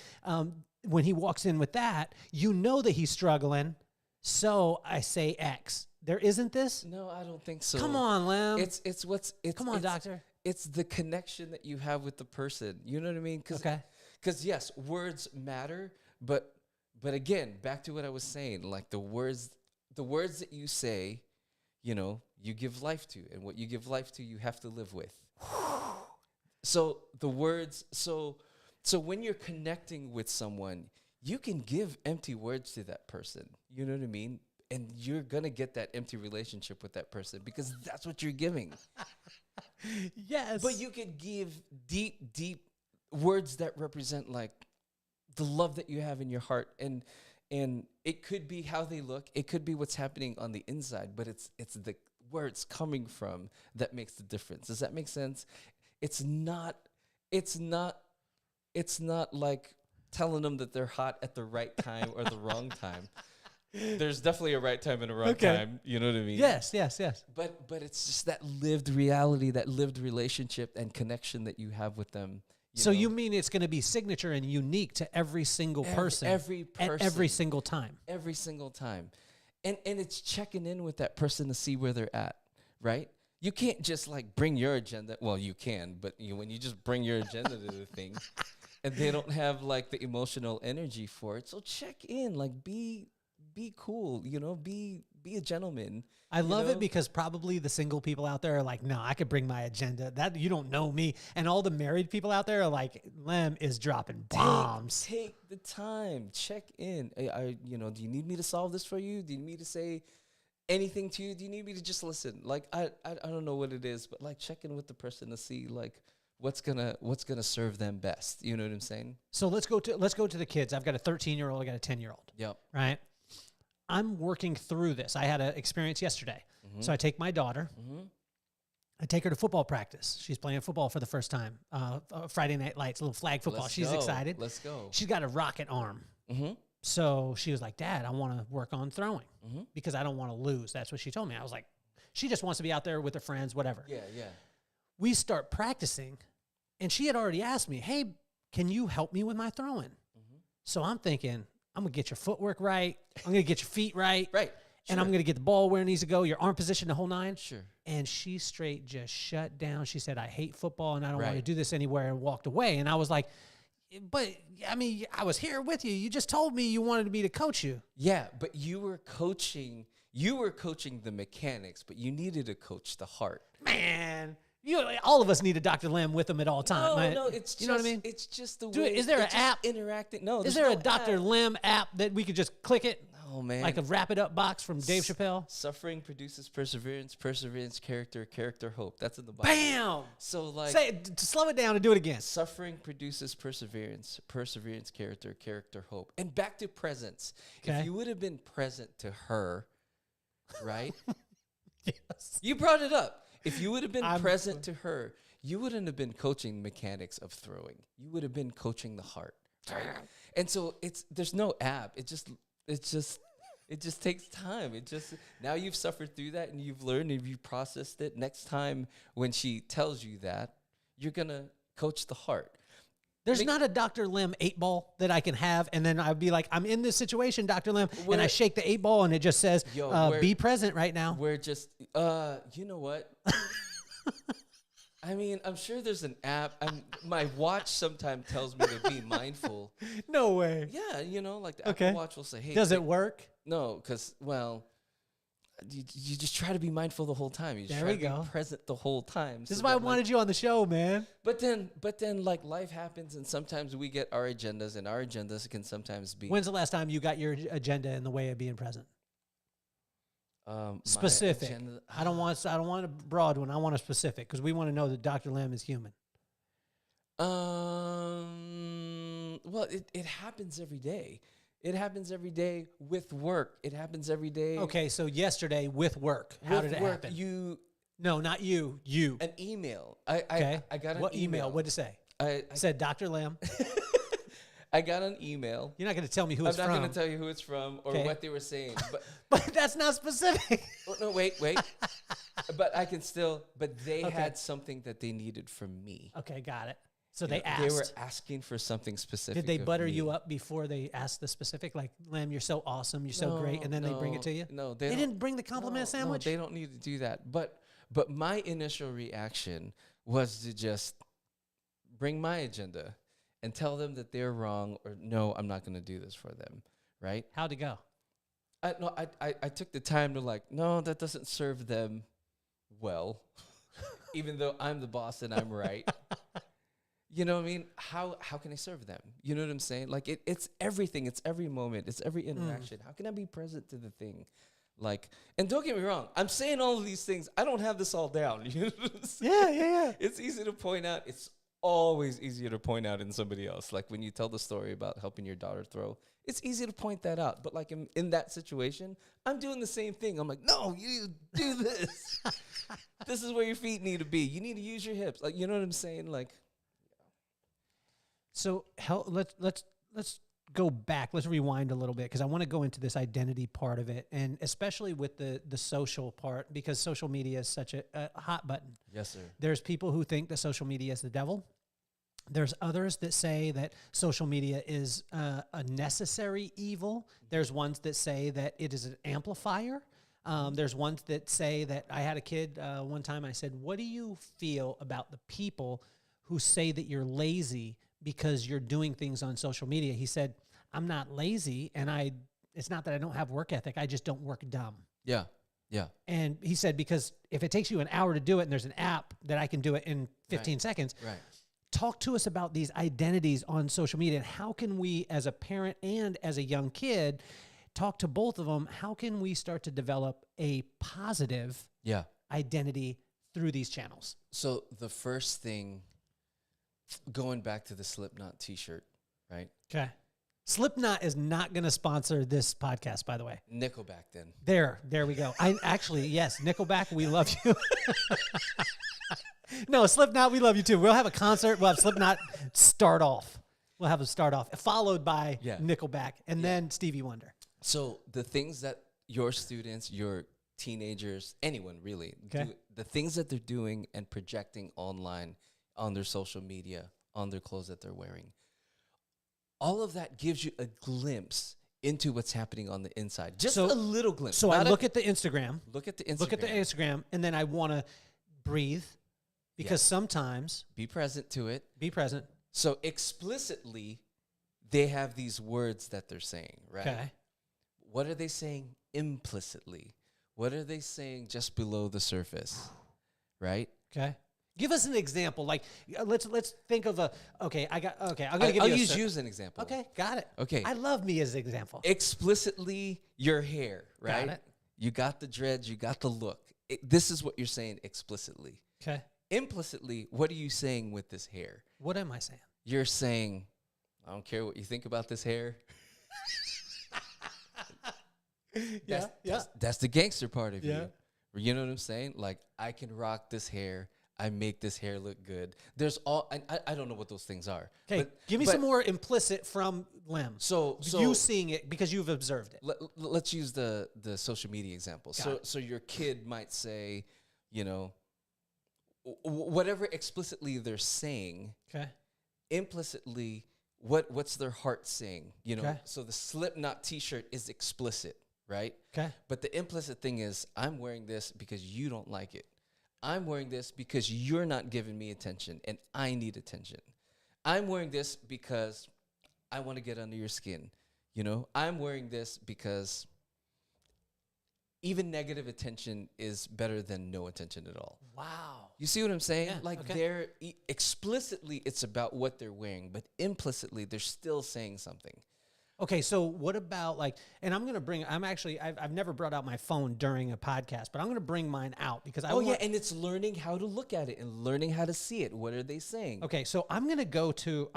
when he walks in with that, you know that he's struggling. So I say X. There isn't this? No, I don't think so. Come on, Lem. Come on, doctor. It's the connection that you have with the person. You know what I mean? Because yes, words matter, but again, back to what I was saying, like the words that you say, you know, you give life to, and what you give life to, you have to live with. So the words, so when you're connecting with someone, you can give empty words to that person. You know what I mean? And you're going to get that empty relationship with that person because that's what you're giving. Yes. But you could give deep, deep words that represent like the love that you have in your heart. And it could be how they look. It could be what's happening on the inside, but it's the where it's coming from that makes the difference. Does that make sense? It's not like telling them that they're hot at the right time or the wrong time. There's definitely a right time and a wrong time. You know what I mean? Yes. But it's just that lived reality, that lived relationship and connection that you have with them. You mean it's going to be signature and unique to every single person? Every person. At every single time. Every single time. And it's checking in with that person to see where they're at, right? You can't just like bring your agenda. Well, you can, but when you just bring your agenda to the thing and they don't have like the emotional energy for it. So check in, like be cool, be a gentleman. I love it because probably the single people out there are like, no, I could bring my agenda. That you don't know me. And all the married people out there are like, Lem is dropping bombs. Take the time, check in. Do you need me to solve this for you? Do you need me to say anything to you? Do you need me to just listen? Like, I don't know what it is, but like check in with the person to see like what's gonna serve them best. You know what I'm saying? So let's go to the kids. I've got a 13-year-old. I got a 10-year-old. Yep. Right. I'm working through this. I had an experience yesterday. Mm-hmm. So I take my daughter. Mm-hmm. I take her to football practice. She's playing football for the first time. Friday Night Lights, a little flag football. She's excited. Let's go. She's got a rocket arm. Mm-hmm. So she was like, Dad, I want to work on throwing because I don't want to lose. That's what she told me. I was like, she just wants to be out there with her friends, whatever. Yeah. We start practicing, and she had already asked me, hey, can you help me with my throwing? Mm-hmm. So I'm thinking, I'm going to get your footwork right. I'm going to get your feet right. Right. And I'm going to get the ball where it needs to go, your arm position, the whole nine. Sure. And she straight just shut down. She said, I hate football, and I don't want to do this anywhere, and walked away. And I was like, but, I mean, I was here with you. You just told me you wanted me to coach you. Yeah, but you were coaching the mechanics, but you needed to coach the heart. Man, All of us need a Dr. Lim with them at all times. No, it's just, you know what I mean? It's just the way. Is there an app interacting? No, is there no a Dr. app. Lim app that we could just click it? Oh man, Like a wrap it up box from Dave Chappelle. Suffering produces perseverance, perseverance, character, hope. That's in the Bible. Bam. So like, Slow it down and do it again. suffering produces perseverance, character, hope. And back to presence. Okay. If you would have been present to her, right? Yes. You brought it up. If you would have been present to her, you wouldn't have been coaching mechanics of throwing. You would have been coaching the heart. Right? And so there's no app. It just takes time. Now you've suffered through that and you've learned and you've processed it. Next time when she tells you that, you're gonna coach the heart. There's not a Dr. Lim 8-ball that I can have, and then I'd be like, I'm in this situation, Dr. Lim, and I shake the 8-ball, and it just says, be present right now. We're just, you know what? I mean, I'm sure there's an app. My watch sometimes tells me to be mindful. No way. Yeah, like the Apple Watch will say, hey. Does it work? No, because, you just try to be mindful the whole time. You just there try we to go. be present the whole time. This is why I wanted you on the show, man. But then, like, life happens, and sometimes we get our agendas, and our agendas can sometimes be. When's the last time you got your agenda in the way of being present? Specific. I don't want a broad one. I want a specific because we want to know that Dr. Lim is human. Well, it happens every day. It happens every day with work. It happens every day. Okay, so yesterday with work, how did it happen? No, not you. You. An email. I got an what email? What did it say? I said Dr. Lim. I got an email. You're not going to tell me who it's from. I'm not going to tell you who it's from or what they were saying. But that's not specific. Oh, no, wait. But I can still. But they had something that they needed from me. Okay, got it. So they asked. They were asking for something specific. Did they butter you up before they asked the specific? Like, Lim, you're so awesome, you're so great, and then they bring it to you? No, they didn't bring the compliment sandwich? No, they don't need to do that. But my initial reaction was to just bring my agenda and tell them that they're wrong or no, I'm not going to do this for them, right? How'd it go? I took the time to no, that doesn't serve them well, even though I'm the boss and I'm right. You know what I mean? How can I serve them? You know what I'm saying? Like it's everything. It's every moment. It's every interaction. How can I be present to the thing? And don't get me wrong. I'm saying all of these things. I don't have this all down. You know what I'm saying? Yeah. It's easy to point out. It's always easier to point out in somebody else. Like when you tell the story about helping your daughter throw, it's easy to point that out. But in that situation, I'm doing the same thing. I'm like, no, you do this. This is where your feet need to be. You need to use your hips. You know what I'm saying? So let's go back. Let's rewind a little bit because I want to go into this identity part of it, and especially with the social part because social media is such a hot button. Yes, sir. There's people who think that social media is the devil. There's others that say that social media is a necessary evil. There's ones that say that it is an amplifier. There's ones that say that I had a kid one time. I said, what do you feel about the people who say that you're lazy because you're doing things on social media? He said, I'm not lazy, and it's not that I don't have work ethic. I just don't work dumb. Yeah. And he said, because if it takes you an hour to do it and there's an app that I can do it in 15 seconds, right. Talk to us about these identities on social media and how can we, as a parent and as a young kid, talk to both of them. How can we start to develop a positive identity through these channels? So the first thing, going back to the Slipknot t-shirt, right? Okay. Slipknot is not going to sponsor this podcast, by the way. Nickelback then. There we go. Yes, Nickelback, we love you. No, Slipknot, we love you too. We'll have a concert. We'll have Slipknot start off. We'll have them start off, followed by Nickelback, and then Stevie Wonder. So the things that your students, your teenagers, anyone really, do, the things that they're doing and projecting online on their social media, on their clothes that they're wearing, all of that gives you a glimpse into what's happening on the inside. Just a little glimpse. So I look at the Instagram. Look at the Instagram. Look at the Instagram, and then I want to breathe because sometimes. Be present to it. Be present. So explicitly, they have these words that they're saying, right? Okay. What are they saying implicitly? What are they saying just below the surface, right? Okay. Give us an example. Like, let's think of I'm gonna give I'll you. use you as an example. Okay, got it. Okay. I love me as an example. Explicitly, your hair, right? Got it. You got the dreads, you got the look. This is what you're saying explicitly. Okay. Implicitly, what are you saying with this hair? What am I saying? You're saying, I don't care what you think about this hair. That's the gangster part of you. You know what I'm saying? Like, I can rock this hair. I make this hair look good. There's all, I don't know what those things are. Okay, give me some more implicit from Lem. So you seeing it because you've observed it. Let's use the social media example. So your kid might say, you know, whatever explicitly they're saying. Okay. Implicitly, what's their heart saying? You know. Okay. So the Slipknot T-shirt is explicit, right? Okay. But the implicit thing is, I'm wearing this because you don't like it. I'm wearing this because you're not giving me attention and I need attention. I'm wearing this because I want to get under your skin. You know, I'm wearing this because even negative attention is better than no attention at all. Wow. You see what I'm saying? Yeah, like, okay. they're explicitly, it's about what they're wearing, but implicitly, they're still saying something. Okay, so what about like, and I've never brought out my phone during a podcast, but I'm going to bring mine out because and it's learning how to look at it and learning how to see it. What are they saying? Okay, so I'm going to go to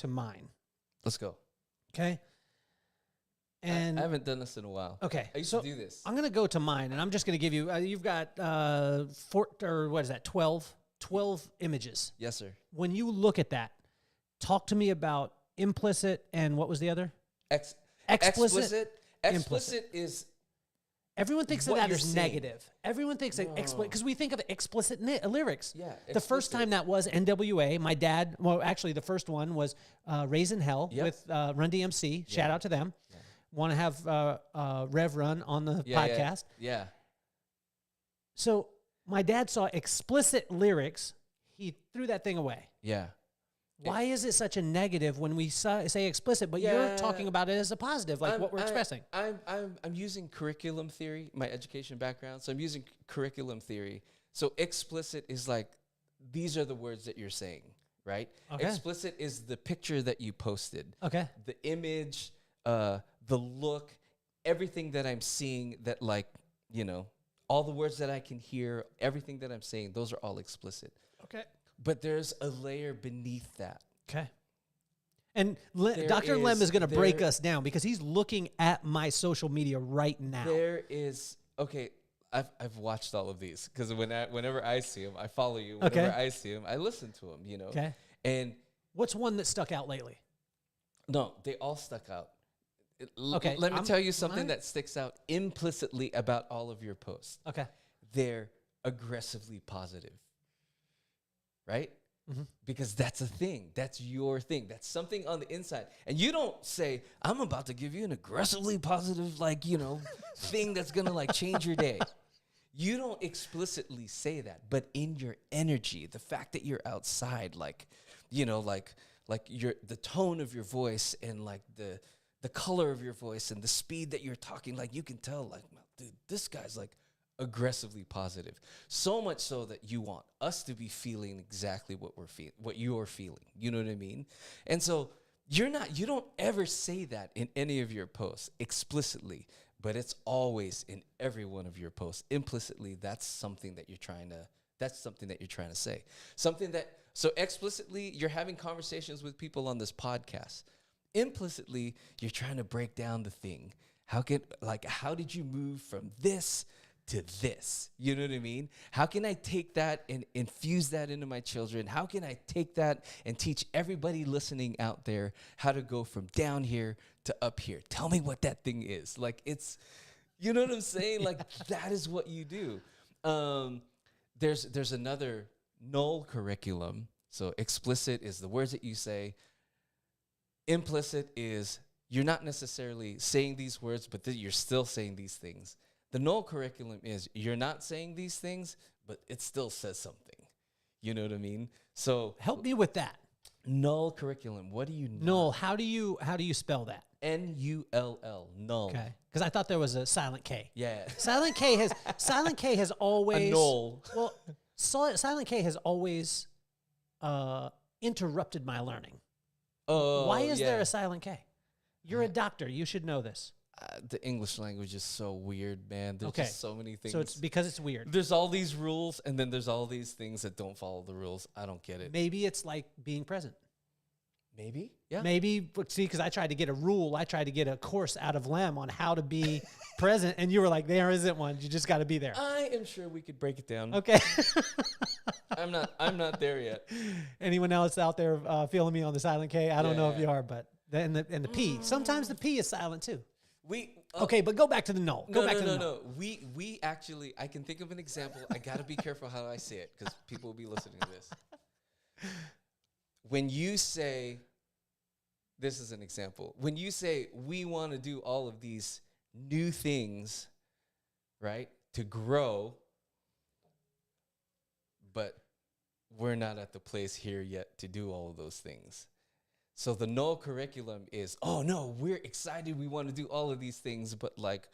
mine. Let's go. Okay. And I haven't done this in a while. Okay, I used to do this. I'm going to go to mine, and I'm just going to give you, you've got 12 images. Yes, sir. When you look at that, talk to me about implicit and what was the other? Explicit. Explicit is... Everyone thinks of what that you're as saying. negative. Everyone thinks explicit, because we think of explicit lyrics. Yeah, The first time that was NWA, my dad, well, actually the first one was Raising Hell with Run DMC. Shout out to them. Yeah. Want to have Rev Run on the podcast. Yeah. So my dad saw explicit lyrics. He threw that thing away. Yeah. Why is it such a negative when we say explicit, but you're talking about it as a positive, like what we're expressing? I'm using curriculum theory, my education background. So I'm using curriculum theory. So explicit is like, these are the words that you're saying, right? Okay. Explicit is the picture that you posted. Okay. The image, the look, everything that I'm seeing that, like, you know, all the words that I can hear, everything that I'm saying, those are all explicit. Okay. But there's a layer beneath that. Okay. And Dr. Lem is going to break us down because he's looking at my social media right now. There is, okay, I've watched all of these because whenever I see them, I follow you. Whenever I see them, I listen to them, you know. Okay. And what's one that stuck out lately? No, they all stuck out. Okay. Let me tell you something that sticks out implicitly about all of your posts. Okay. They're aggressively positive. Right? Mm-hmm. Because that's a thing. That's your thing. That's something on the inside. And you don't say, I'm about to give you an aggressively positive, like, you know, thing that's going to, like, change your day. You don't explicitly say that. But in your energy, the fact that you're outside, like, you know, like the tone of your voice and, like, the color of your voice and the speed that you're talking, like, you can tell, like, dude, this guy's, like, aggressively positive, so much so that you want us to be feeling exactly what you're feeling. You know what I mean? And so you don't ever say that in any of your posts explicitly, but it's always in every one of your posts implicitly. That's something that you're trying to say. So explicitly, you're having conversations with people on this podcast. Implicitly, you're trying to break down the thing. How did you move from this to this? You know what I mean? How can I take that and infuse that into my children? How can I take that and teach everybody listening out there how to go from down here to up here? Tell me what that thing is. Like, it's, you know what I'm saying? Like, that is what you do. There's another null curriculum. So explicit is the words that you say. Implicit is you're not necessarily saying these words, but you're still saying these things. The null curriculum is you're not saying these things, but it still says something. You know what I mean? So help me with that. Null curriculum. What do you know? Null. How do you spell that? Null. Null. Okay. Because I thought there was a silent K. Yeah. Silent K has always a null. Well, Silent K has always interrupted my learning. Oh, Why is there yeah. a silent K? You're a doctor. You should know this. The English language is so weird, man. There's Okay. just so many things. So it's because it's weird. There's all these rules, and then there's all these things that don't follow the rules. I don't get it. Maybe it's like being present. Maybe? Yeah. Maybe, but see, because I tried to get a rule. I tried to get a course out of Lem on how to be present, and you were like, there isn't one. You just got to be there. I am sure we could break it down. Okay. I'm not there yet. Anyone else out there feeling me on the silent K? I don't know if Yeah. you are, but and the P. Sometimes the P is silent too. We Okay, but go back to the null. Go back to the null. no. We actually, I can think of an example. I got to be careful how I say it because people will be listening to this. When you say, this is an example. When you say we want to do all of these new things, right, to grow, but we're not at the place here yet to do all of those things. So the null curriculum is, oh no, we're excited, we want to do all of these things, but like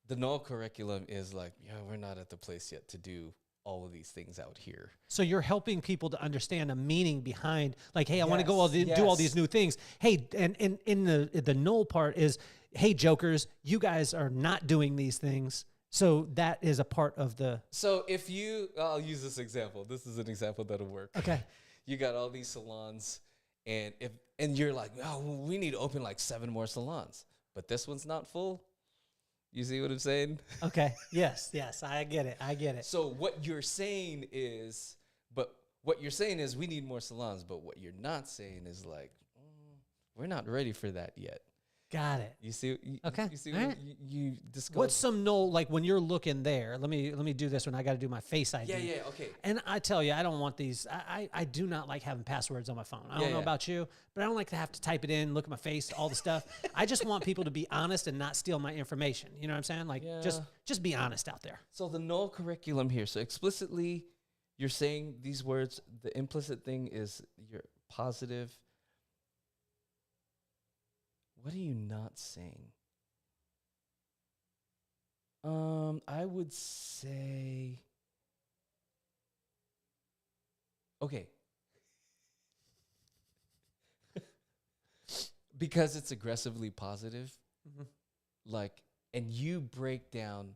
the null curriculum is like, yeah, we're not at the place yet to do all of these things out here. So you're helping people to understand a meaning behind, like, hey, I want to go do all yes. these new things. Hey, and in the null part is, hey, jokers, you guys are not doing these things. So that is a part of the. So if I'll use this example. This is an example that'll work. Okay. You got all these salons, and you're like, oh, we need to open like 7 more salons, but this one's not full. You see what I'm saying? Okay. Yes. I get it. So what you're saying is we need more salons, but what you're not saying is like, we're not ready for that yet. Got it. You see? Okay. You see All what right. you discuss? What's some null, like when you're looking there, let me do this when I got to do my face ID. Yeah, okay. And I tell you, I don't want these. I do not like having passwords on my phone. I don't know about you, but I don't like to have to type it in, look at my face, all the stuff. I just want people to be honest and not steal my information. You know what I'm saying? Like, just be honest out there. So the null curriculum here. So explicitly, you're saying these words. The implicit thing is you're positive. What are you not saying? I would say, okay. Because it's aggressively positive, like, and you break down,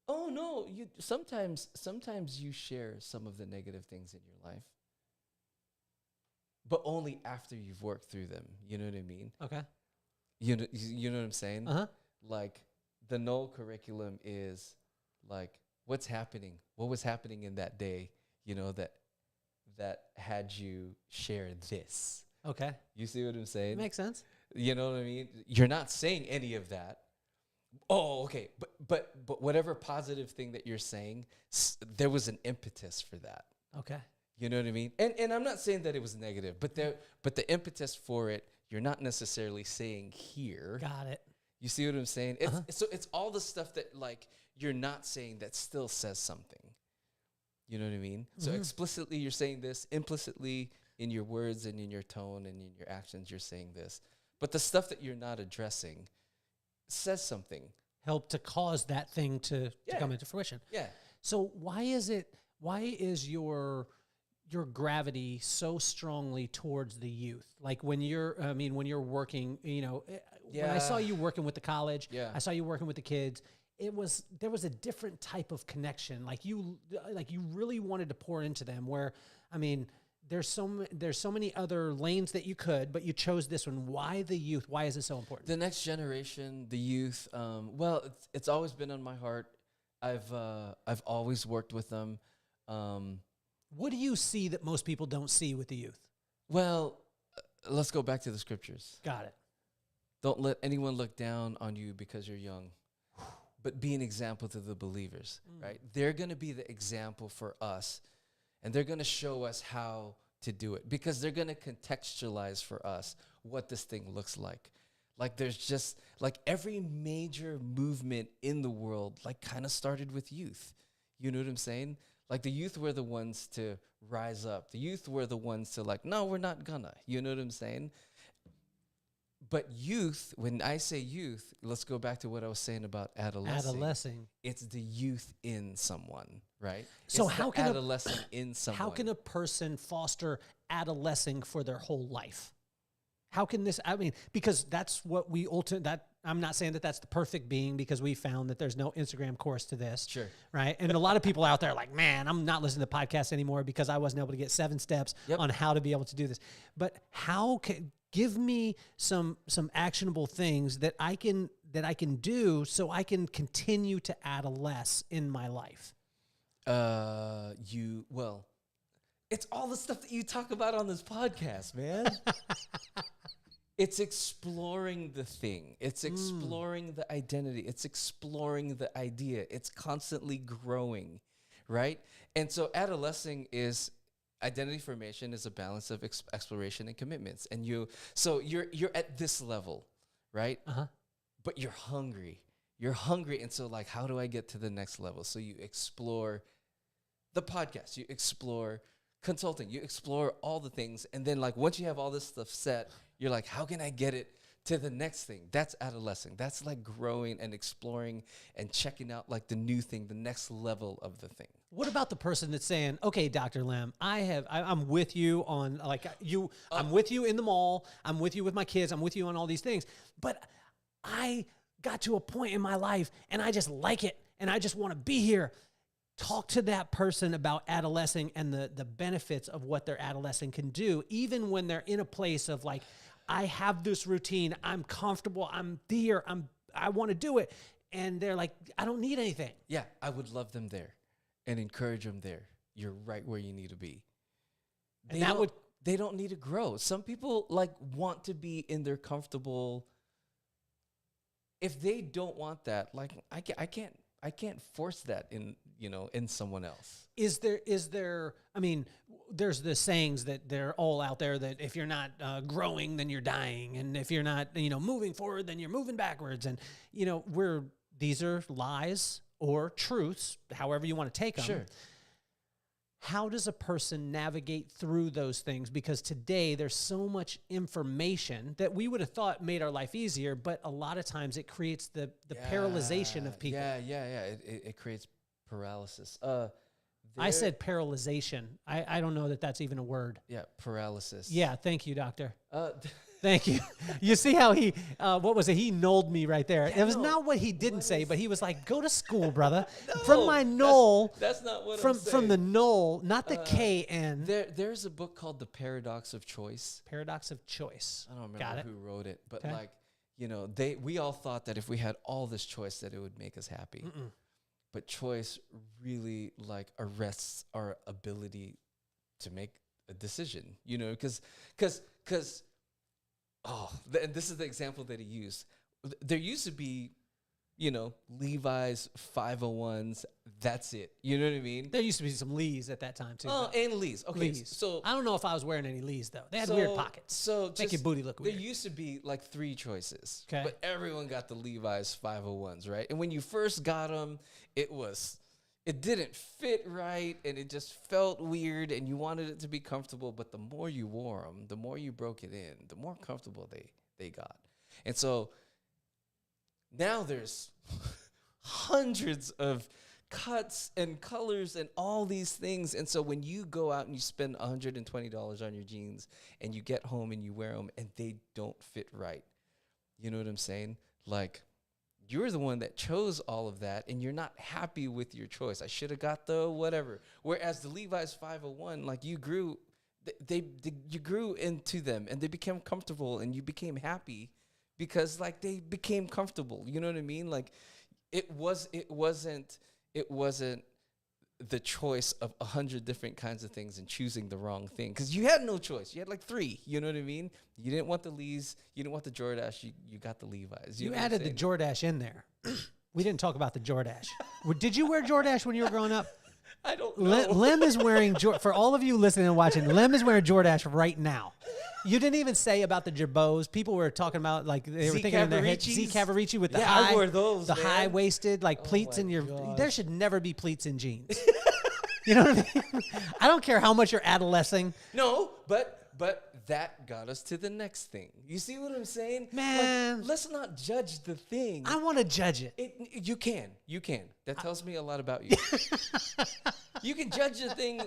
oh no, sometimes you share some of the negative things in your life, but only after you've worked through them. You know what I mean? Okay. You know what I'm saying? Uh-huh. Like the null curriculum is like what was happening in that day, that had you share this. Okay. You see what I'm saying? Makes sense. You know what I mean? You're not saying any of that. Oh, okay. But whatever positive thing that you're saying, there was an impetus for that. Okay. You know what I mean? And I'm not saying that it was negative, but the impetus for it, you're not necessarily saying here. Got it. You see what I'm saying? It's all the stuff that like you're not saying that still says something. You know what I mean? So explicitly you're saying this, implicitly in your words and in your tone and in your actions you're saying this. But the stuff that you're not addressing says something. Help to cause that thing to come into fruition. Yeah. So why is your gravity so strongly towards the youth? Like when you're working, when I saw you working with the college, I saw you working with the kids, there was a different type of connection. Like you really wanted to pour into them where, there's so many other lanes that you could, but you chose this one. Why the youth? Why is it so important? The next generation, the youth, it's always been on my heart. I've always worked with them. What do you see that most people don't see with the youth? Well, let's go back to the scriptures. Got it. Don't let anyone look down on you because you're young, but be an example to the believers, right? They're going to be the example for us, and they're going to show us how to do it because they're going to contextualize for us what this thing looks like. Like there's just like every major movement in the world like kind of started with youth. You know what I'm saying? Like the youth were the ones to rise up. The youth were the ones to like, no, we're not gonna. You know what I'm saying? But youth, when I say youth, let's go back to what I was saying about adolescing. It's the youth in someone, right? So it's how the can adolescing in someone? How can a person foster adolescing for their whole life? How can this, I mean, because that's what we I'm not saying that that's the perfect being, because we found that there's no Instagram course to this. Sure. Right. And a lot of people out there are like, man, I'm not listening to podcasts anymore because I wasn't able to get 7 steps on how to be able to do this. But give me some actionable things that I can do so I can continue to adolesce in my life. It's all the stuff that you talk about on this podcast, man. It's exploring the thing. It's exploring the identity. It's exploring the idea. It's constantly growing, right? And so adolescing is identity formation is a balance of exploration and commitments. And you're at this level, right? But you're hungry. You're hungry. And so like, how do I get to the next level? So you explore the podcast, you explore consulting, you explore all the things. And then like, once you have all this stuff set, you're like, how can I get it to the next thing? That's adolescing. That's like growing and exploring and checking out like the new thing, the next level of the thing. What about the person that's saying, okay, Dr. Lem, I'm with you on like I'm with you in the mall. I'm with you with my kids. I'm with you on all these things. But I got to a point in my life and I just like it. And I just want to be here. Talk to that person about adolescing and the benefits of what their adolescing can do, even when they're in a place of like, I have this routine, I'm comfortable, I'm here, I want to do it. And they're like, I don't need anything. Yeah, I would love them there and encourage them there. You're right where you need to be. They don't need to grow. Some people like want to be in their comfortable. If they don't want that, like I can't force that in someone else. Is there, I mean, there's the sayings that they're all out there that if you're not growing, then you're dying. And if you're not, moving forward, then you're moving backwards. And, these are lies or truths, however you want to take them. Sure. How does a person navigate through those things? Because today there's so much information that we would have thought made our life easier, but a lot of times it creates the paralyzation of people. Yeah. It creates paralysis. I said paralyzation. I don't know that that's even a word. Yeah, paralysis. Yeah, thank you, doctor. Thank you. You see how he, what was it? He knolled me right there. It was not what he didn't say, but he was like, go to school, brother. From my knoll. That's not what I'm saying. From the knoll, not the K-N. There's a book called The Paradox of Choice. Paradox of Choice. I don't remember who wrote it, but we all thought that if we had all this choice that it would make us happy. Mm-mm. But choice really like arrests our ability to make a decision, because and this is the example that he used. There used to be, Levi's 501s. That's it. You know what I mean? There used to be some Lees at that time too. Oh, and Lees. Okay, Lees. So I don't know if I was wearing any Lees though. They had weird pockets. So make your booty look weird. There used to be like 3 choices, okay, but everyone got the Levi's 501s, right? And when you first got them, it didn't fit right, and it just felt weird, and you wanted it to be comfortable. But the more you wore them, the more you broke it in, the more comfortable they got. And so now there's hundreds of cuts and colors and all these things. And so when you go out and you spend $120 on your jeans and you get home and you wear them and they don't fit right, you know what I'm saying? Like, you're the one that chose all of that and you're not happy with your choice. I should have got the whatever. Whereas the Levi's 501, like you grew into them and they became comfortable and you became happy because like they became comfortable. You know what I mean? Like it wasn't the choice of 100 different kinds of things and choosing the wrong thing, because you had no choice. You had like 3. You know what I mean? You didn't want the Lees. You didn't want the Jordache. You got the Levi's. You added the Jordache in there. We didn't talk about the Jordache. Did you wear Jordache when you were growing up? I don't know. Lem is wearing, for all of you listening and watching, Lem is wearing Jordache right now. You didn't even say about the Jabots. People were talking about, like, they were thinking in their head, Z Cavarici with the high. I wore those, the high-waisted, like, pleats in your, there should never be pleats in jeans. You know what I mean? I don't care how much you're adolescing. No, but But that got us to the next thing. You see what I'm saying? Man. Like, let's not judge the thing. I want to judge it. You can. That tells me a lot about you. You can judge the thing.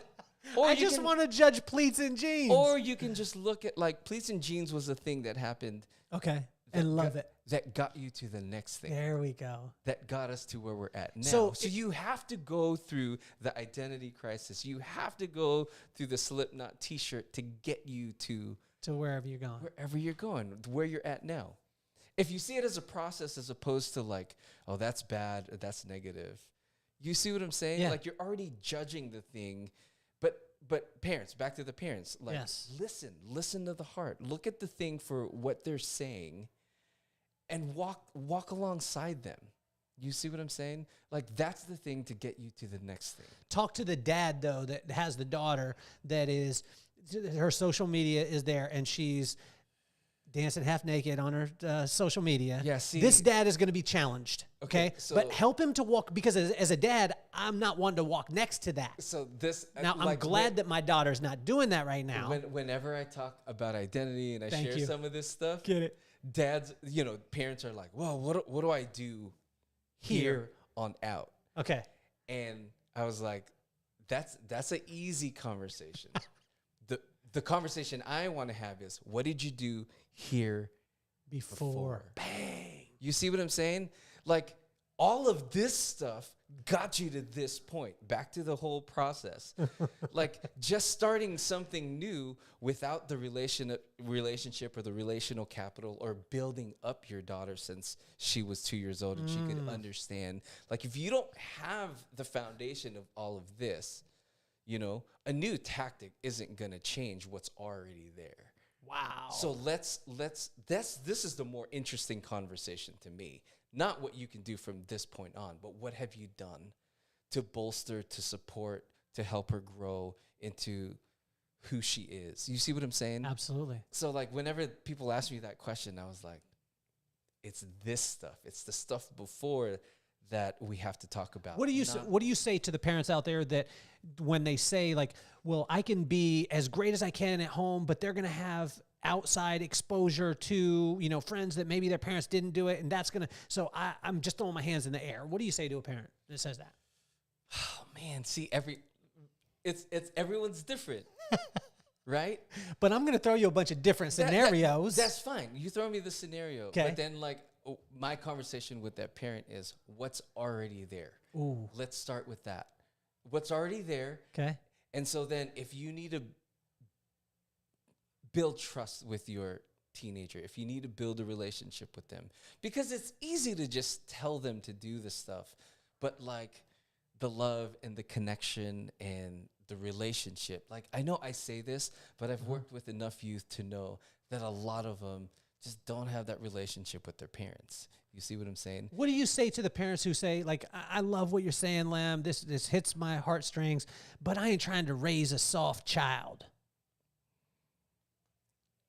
Or I just want to judge pleats and jeans. Or you can just look at, like, pleats and jeans was a thing that happened. Okay. And love it. That got you to the next thing. There we go. That got us to where we're at now. So you have to go through the identity crisis. You have to go through the Slipknot t-shirt to get you to wherever you're going. Wherever you're going, where you're at now. If you see it as a process as opposed to like, oh, that's bad, or that's negative. You see what I'm saying? Yeah. Like, you're already judging the thing. But parents, back to the parents. Like, yes. Listen to the heart. Look at the thing for what they're saying. And walk alongside them. You see what I'm saying? Like, that's the thing to get you to the next thing. Talk to the dad, though, that has the daughter that is, her social media is there, and she's dancing half naked on her social media. Yeah, see, this dad is going to be challenged, okay? So, but help him to walk, because as a dad, I'm not one to walk next to that. So this... Now, I'm glad that my daughter's not doing that right now. Whenever I talk about identity and I share some of this stuff... Get it. Dads, parents are like, well, what do I do here on out? Okay. And I was like, that's an easy conversation. The conversation I want to have is, what did you do here before? Bang. You see what I'm saying? Like, all of this stuff got you to this point, back to the whole process. Like, just starting something new without the relationship or the relational capital, or building up your daughter since she was 2 years old and she could understand. Like, if you don't have the foundation of all of this, a new tactic isn't going to change what's already there. Wow. So this is the more interesting conversation to me. Not what you can do from this point on, but what have you done to bolster, to support, to help her grow into who she is. You see what I'm saying? Absolutely. So, like, whenever people ask me that question, I was like, it's this stuff. It's the stuff before that we have to talk about. What do you say to the parents out there that when they say, like, well, I can be as great as I can at home, but they're going to have outside exposure to, friends that maybe their parents didn't do it, and that's going to, so I'm just throwing my hands in the air. What do you say to a parent that says that? Oh man, see, it's everyone's different. Right? But I'm going to throw you a bunch of different scenarios. That's fine. You throw me the scenario. Okay. But then, like, my conversation with that parent is, what's already there? Ooh. Let's start with that. What's already there? Okay. And so then, if you need to build trust with your teenager, if you need to build a relationship with them, because it's easy to just tell them to do this stuff, but like the love and the connection and the relationship, like, I know I say this, but I've worked with enough youth to know that a lot of them just don't have that relationship with their parents. You see what I'm saying? What do you say to the parents who say, like, I love what you're saying, Lem, this hits my heartstrings, but I ain't trying to raise a soft child?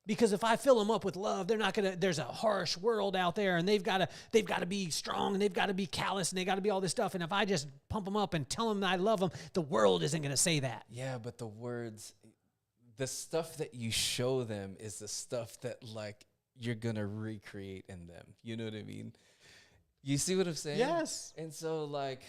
Because if I fill them up with love, they're not gonna. There's a harsh world out there, and they've got to be strong, and they've got to be callous, and they got to be all this stuff. And if I just pump them up and tell them that I love them, the world isn't gonna say that. Yeah, but the words, the stuff that you show them is the stuff that, like, you're gonna recreate in them. You know what I mean? You see what I'm saying? Yes. And so, like,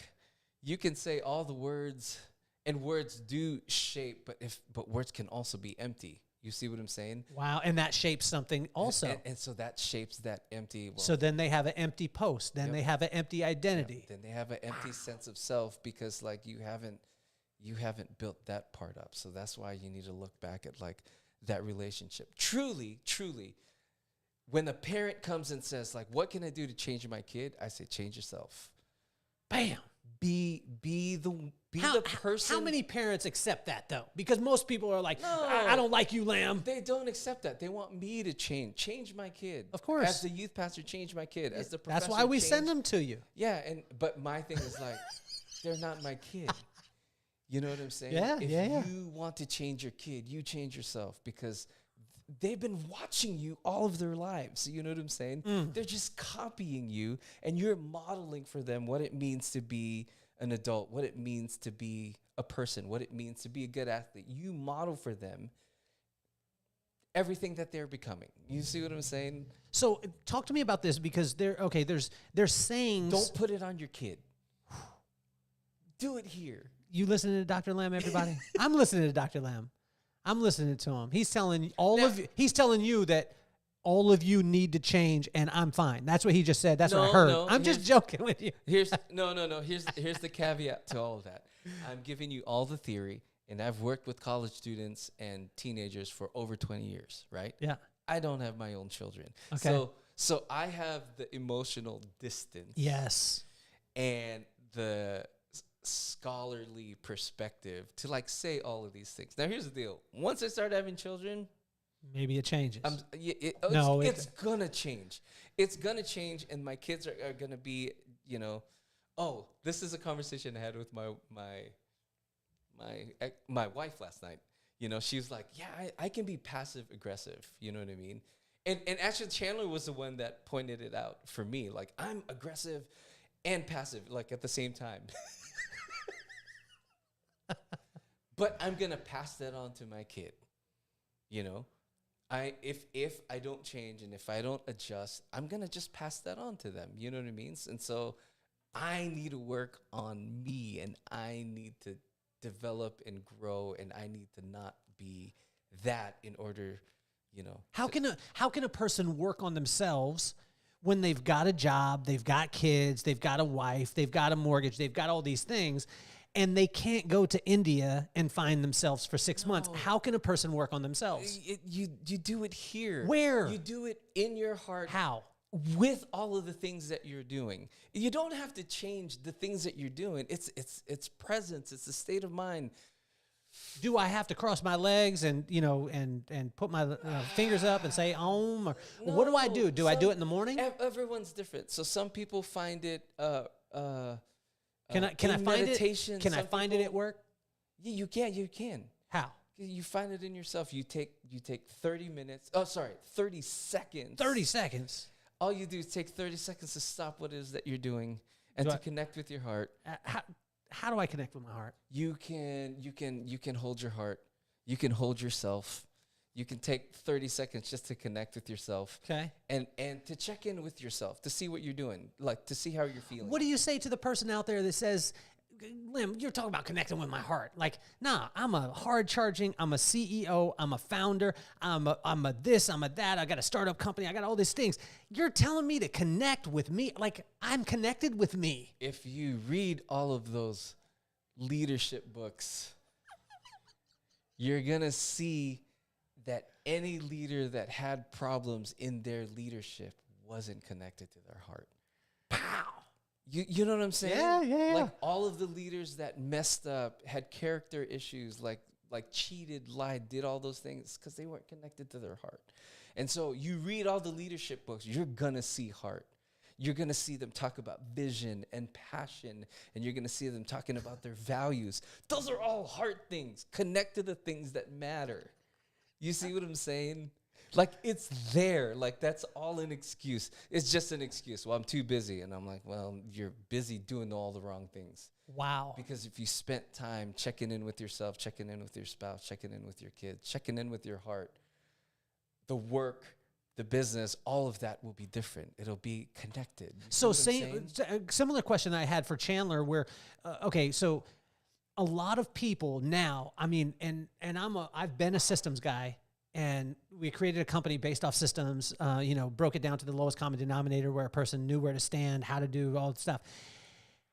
you can say all the words, and words do shape, but words can also be empty. You see what I'm saying? Wow, and that shapes something also. And so that shapes that empty. Well, so then they have an empty post. Then they have an empty identity. Then they have an empty sense of self, because, like, you haven't built that part up. So that's why you need to look back at, like, that relationship. Truly, when a parent comes and says, like, what can I do to change my kid? I say, change yourself. Bam. Be the person. How many parents accept that, though? Because most people are like, no, I don't like you, Lamb. They don't accept that. They want me to change my kid. Of course. As the youth pastor, change my kid. As the professor, that's why we send them to you. Yeah, but my thing is, like, they're not my kid. You know what I'm saying? Yeah, if yeah. you want to change your kid, you change yourself, because they've been watching you all of their lives. You know what I'm saying? They're just copying you, and you're modeling for them what it means to be an adult, what it means to be a person, what it means to be a good athlete. You model for them. everything that they're becoming. You see what I'm saying? So talk to me about this, because there's sayings. Don't put it on your kid. Do it here. You listening to Dr. Lamb, everybody? I'm listening to Dr. Lamb. I'm listening to him. He's telling he's telling you that all of you need to change, and I'm fine. That's what he just said. That's what I heard. No, I'm just joking with you. Here's the caveat to all of that. I'm giving you all the theory, and I've worked with college students and teenagers for over 20 years, right? Yeah. I don't have my own children. Okay. So I have the emotional distance. Yes. And the scholarly perspective to like say all of these things. Now here's the deal. Once I start having children, maybe it changes. It's gonna change. It's gonna change, and my kids are gonna be, oh, this is a conversation I had with my wife last night. She was like, yeah, I can be passive aggressive. You know what I mean? And actually Chandler was the one that pointed it out for me. Like, I'm aggressive and passive, like at the same time. But I'm gonna pass that on to my kid. If I don't change and if I don't adjust, I'm gonna just pass that on to them. You know what I mean? And so I need to work on me, and I need to develop and grow, and I need to not be that in order, How can a person work on themselves when they've got a job, they've got kids, they've got a wife, they've got a mortgage, they've got all these things, and they can't go to India and find themselves for 6 months? How can a person work on themselves? You do it here. Where? You do it in your heart. How? With all of the things that you're doing. You don't have to change the things that you're doing. It's presence. It's a state of mind. Do I have to cross my legs and and put my fingers up and say Om? Or No, what do I do? Do I do it in the morning? Everyone's different. So some people find it. Can I find meditation, it? Can I find it at work? Yeah, you can. You can. How? You find it in yourself. You take 30 minutes. Oh, sorry, 30 seconds. 30 seconds. All you do is take 30 seconds to stop what it is that you're doing and to connect with your heart. How do I connect with my heart? You can hold your heart. You can hold yourself. You can take 30 seconds just to connect with yourself. Okay. And to check in with yourself, to see what you're doing, like to see how you're feeling. What do you say to the person out there that says, Lim, you're talking about connecting with my heart? Like, nah, I'm a hard charging, I'm a CEO, I'm a founder, I'm a this, I'm a that, I got a startup company, I got all these things. You're telling me to connect with me, like I'm connected with me. If you read all of those leadership books, you're gonna see that any leader that had problems in their leadership wasn't connected to their heart. Pow! You know what I'm saying? Yeah. Like all of the leaders that messed up, had character issues, like cheated, lied, did all those things because they weren't connected to their heart. And so you read all the leadership books, you're going to see heart. You're going to see them talk about vision and passion, and you're going to see them talking about their values. Those are all heart things. Connect to the things that matter. You see what I'm saying? Like, it's there. Like, that's all an excuse. It's just an excuse. Well, I'm too busy. And I'm like, well, you're busy doing all the wrong things. Wow. Because if you spent time checking in with yourself, checking in with your spouse, checking in with your kids, checking in with your heart, the work, the business, all of that will be different. It'll be connected. So similar question I had for Chandler where, so a lot of people now, I mean, and I've been a systems guy. And we created a company based off systems, broke it down to the lowest common denominator where a person knew where to stand, how to do all the stuff.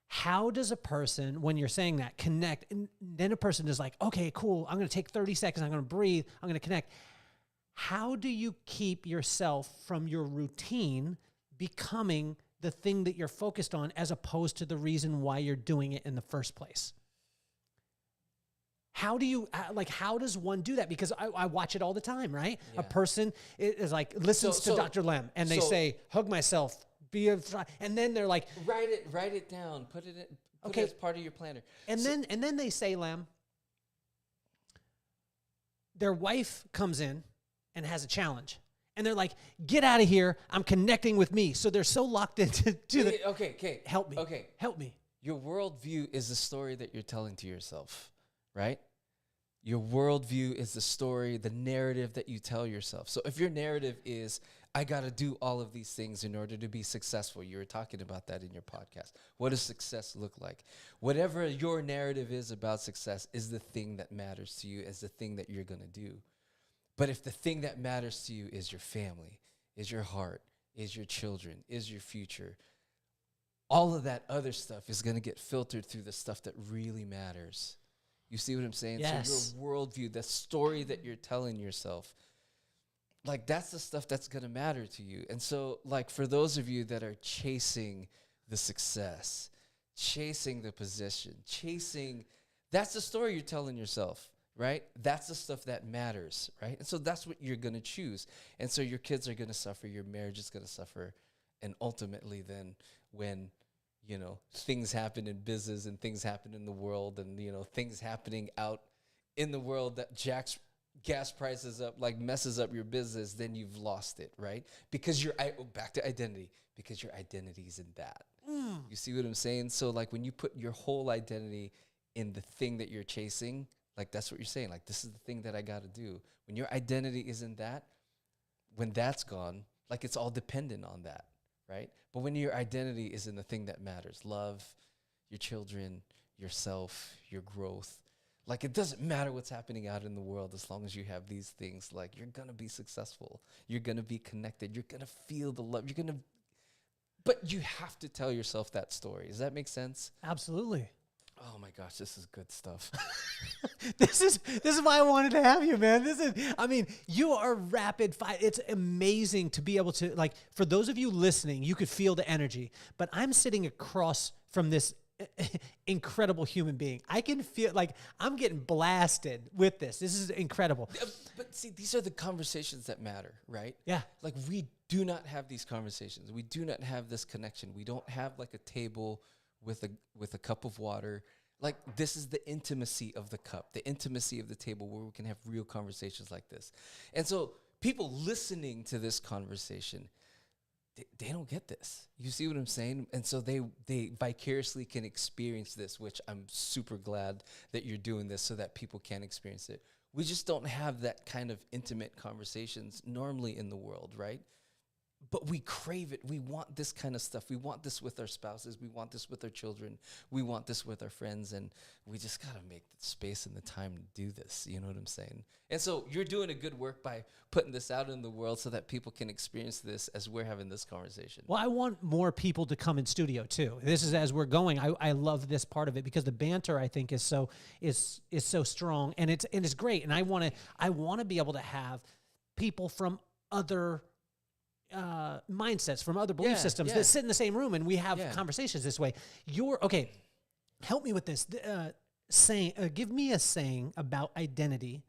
How does a person, when you're saying that, connect? And then a person is like, okay, cool. I'm going to take 30 seconds. I'm going to breathe. I'm going to connect. How do you keep yourself from your routine becoming the thing that you're focused on as opposed to the reason why you're doing it in the first place? How does one do that? Because I watch it all the time, right? Yeah. A person is like, listens to Dr. Lem, and they say, hug myself, and then they're like, write it down, put it as part of your planner. And then they say, Lem, their wife comes in and has a challenge. And they're like, get out of here, I'm connecting with me. So they're so locked into Okay. Help me. Okay. Help me. Your worldview is the story that you're telling to yourself, right? Your worldview is the story, the narrative that you tell yourself. So if your narrative is, I got to do all of these things in order to be successful, you were talking about that in your podcast. What does success look like? Whatever your narrative is about success is the thing that matters to you, is the thing that you're going to do. But if the thing that matters to you is your family, is your heart, is your children, is your future, all of that other stuff is going to get filtered through the stuff that really matters. You see what I'm saying? Yes. So your worldview, the story that you're telling yourself, like that's the stuff that's going to matter to you. And so like for those of you that are chasing the success, chasing the position, that's the story you're telling yourself, right? That's the stuff that matters, right? And so that's what you're going to choose. And so your kids are going to suffer, your marriage is going to suffer. And ultimately then when things happen in business and things happen in the world and, things happening out in the world that jacks gas prices up, like messes up your business, then you've lost it, right? Because back to identity, because your identity is in that. You see what I'm saying? So like when you put your whole identity in the thing that you're chasing, like that's what you're saying. Like this is the thing that I got to do. When your identity is in that, when that's gone, like it's all dependent on that. Right? But when your identity is in the thing that matters, love, your children, yourself, your growth, like it doesn't matter what's happening out in the world as long as you have these things, like you're going to be successful. You're going to be connected. You're going to feel the love. But you have to tell yourself that story. Does that make sense? Absolutely. Oh my gosh, this is good stuff. This is why I wanted to have you, man. You are rapid fire. It's amazing to be able to, like, for those of you listening, you could feel the energy, but I'm sitting across from this incredible human being. I can feel like I'm getting blasted with this. This is incredible. But see, these are the conversations that matter, right? Yeah. Like we do not have these conversations. We do not have this connection. We don't have like a table with a cup of water. Like this is the intimacy of the cup, the intimacy of the table where we can have real conversations like this. And so people listening to this conversation, they don't get this. You see what I'm saying? And so they vicariously can experience this, which I'm super glad that you're doing this so that people can experience it. We just don't have that kind of intimate conversations normally in the world, right? But we crave it. We want this kind of stuff. We want this with our spouses. We want this with our children. We want this with our friends. And we just got to make the space and the time to do this. You know what I'm saying? And so you're doing a good work by putting this out in the world so that people can experience this as we're having this conversation. Well, I want more people to come in studio too. This is as we're going. I love this part of it because the banter I think is so strong and it's great. And I want to be able to have people from other mindsets, from other belief systems that sit in the same room and we have conversations this way. Help me with this. Give me a saying about identity.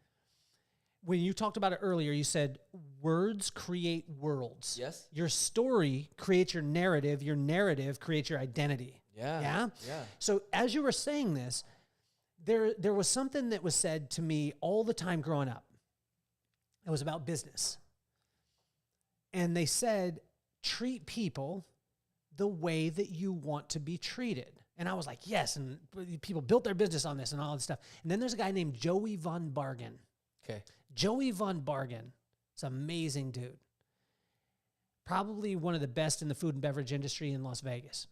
When you talked about it earlier, you said words create worlds. Yes. Your story creates your narrative creates your identity. Yeah. So as you were saying this, there was something that was said to me all the time growing up. It was about business. And they said, treat people the way that you want to be treated. And I was like, yes. And people built their business on this and all this stuff. And then there's a guy named Joey Von Bargen. Okay. Joey Von Bargen is an amazing dude. Probably one of the best in the food and beverage industry in Las Vegas.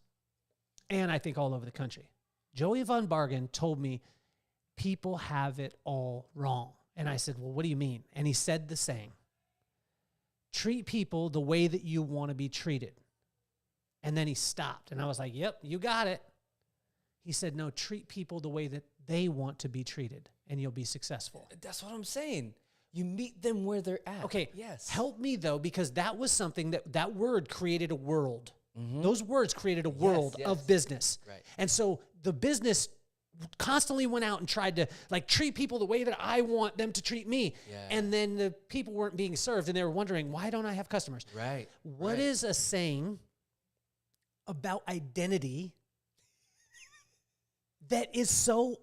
And I think all over the country. Joey Von Bargen told me, people have it all wrong. And I said, well, what do you mean? And he said the saying, treat people the way that you want to be treated. And then he stopped. And I was like, yep, you got it. He said, no, treat people the way that they want to be treated and you'll be successful. That's what I'm saying. You meet them where they're at. Okay. Yes. Help me though, because that was something that word created a world. Mm-hmm. Those words created a world of business. Right. And so the business constantly went out and tried to like treat people the way that I want them to treat me. Yeah. And then the people weren't being served and they were wondering, why don't I have customers? Right. What is a saying about identity that is so,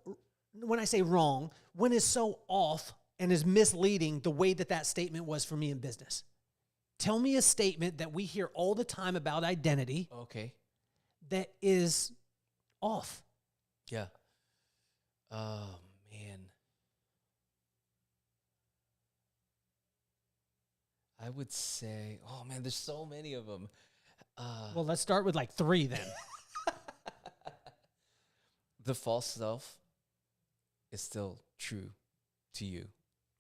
when I say wrong, when is so off and is misleading the way that statement was for me in business? Tell me a statement that we hear all the time about identity. Okay. That is off. Yeah. Oh, man. I would say, oh man, there's so many of them. Well, let's start with like 3 then. The false self is still true to you,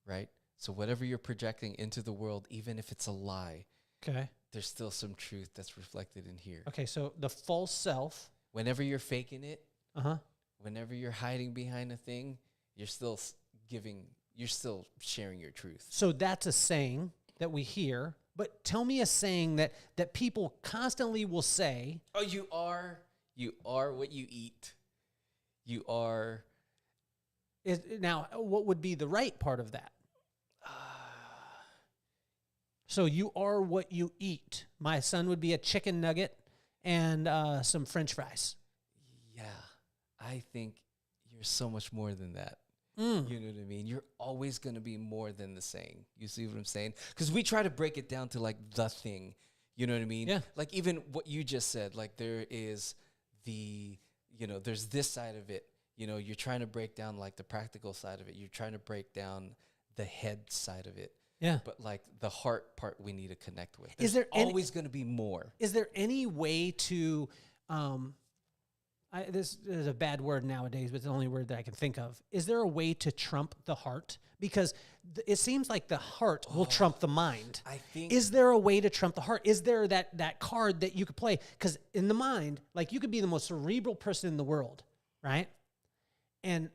right? So whatever you're projecting into the world, even if it's a lie, Okay. there's still some truth that's reflected in here. Okay, so the false self. Whenever you're faking it, Uh-huh. whenever you're hiding behind a thing, you're still you're still sharing your truth. So that's a saying that we hear, but tell me a saying that people constantly will say. Oh, you are what you eat. You are. Now, what would be the right part of that? So you are what you eat. My son would be a chicken nugget and some French fries. Yeah, I think you're so much more than that. Mm. You know what I mean? You're always going to be more than the saying. You see what I'm saying? Because we try to break it down to like the thing. You know what I mean? Yeah. Like even what you just said, like there is there's this side of it. You know, you're trying to break down like the practical side of it. You're trying to break down the head side of it. Yeah. But like the heart part we need to connect with. Is There's there always going to be more. Is there any way to, this is a bad word nowadays, but it's the only word that I can think of. Is there a way to trump the heart? Because it seems like the heart will trump the mind. I think. Is there a way to trump the heart? Is there that card that you could play? Because in the mind, like you could be the most cerebral person in the world, right? And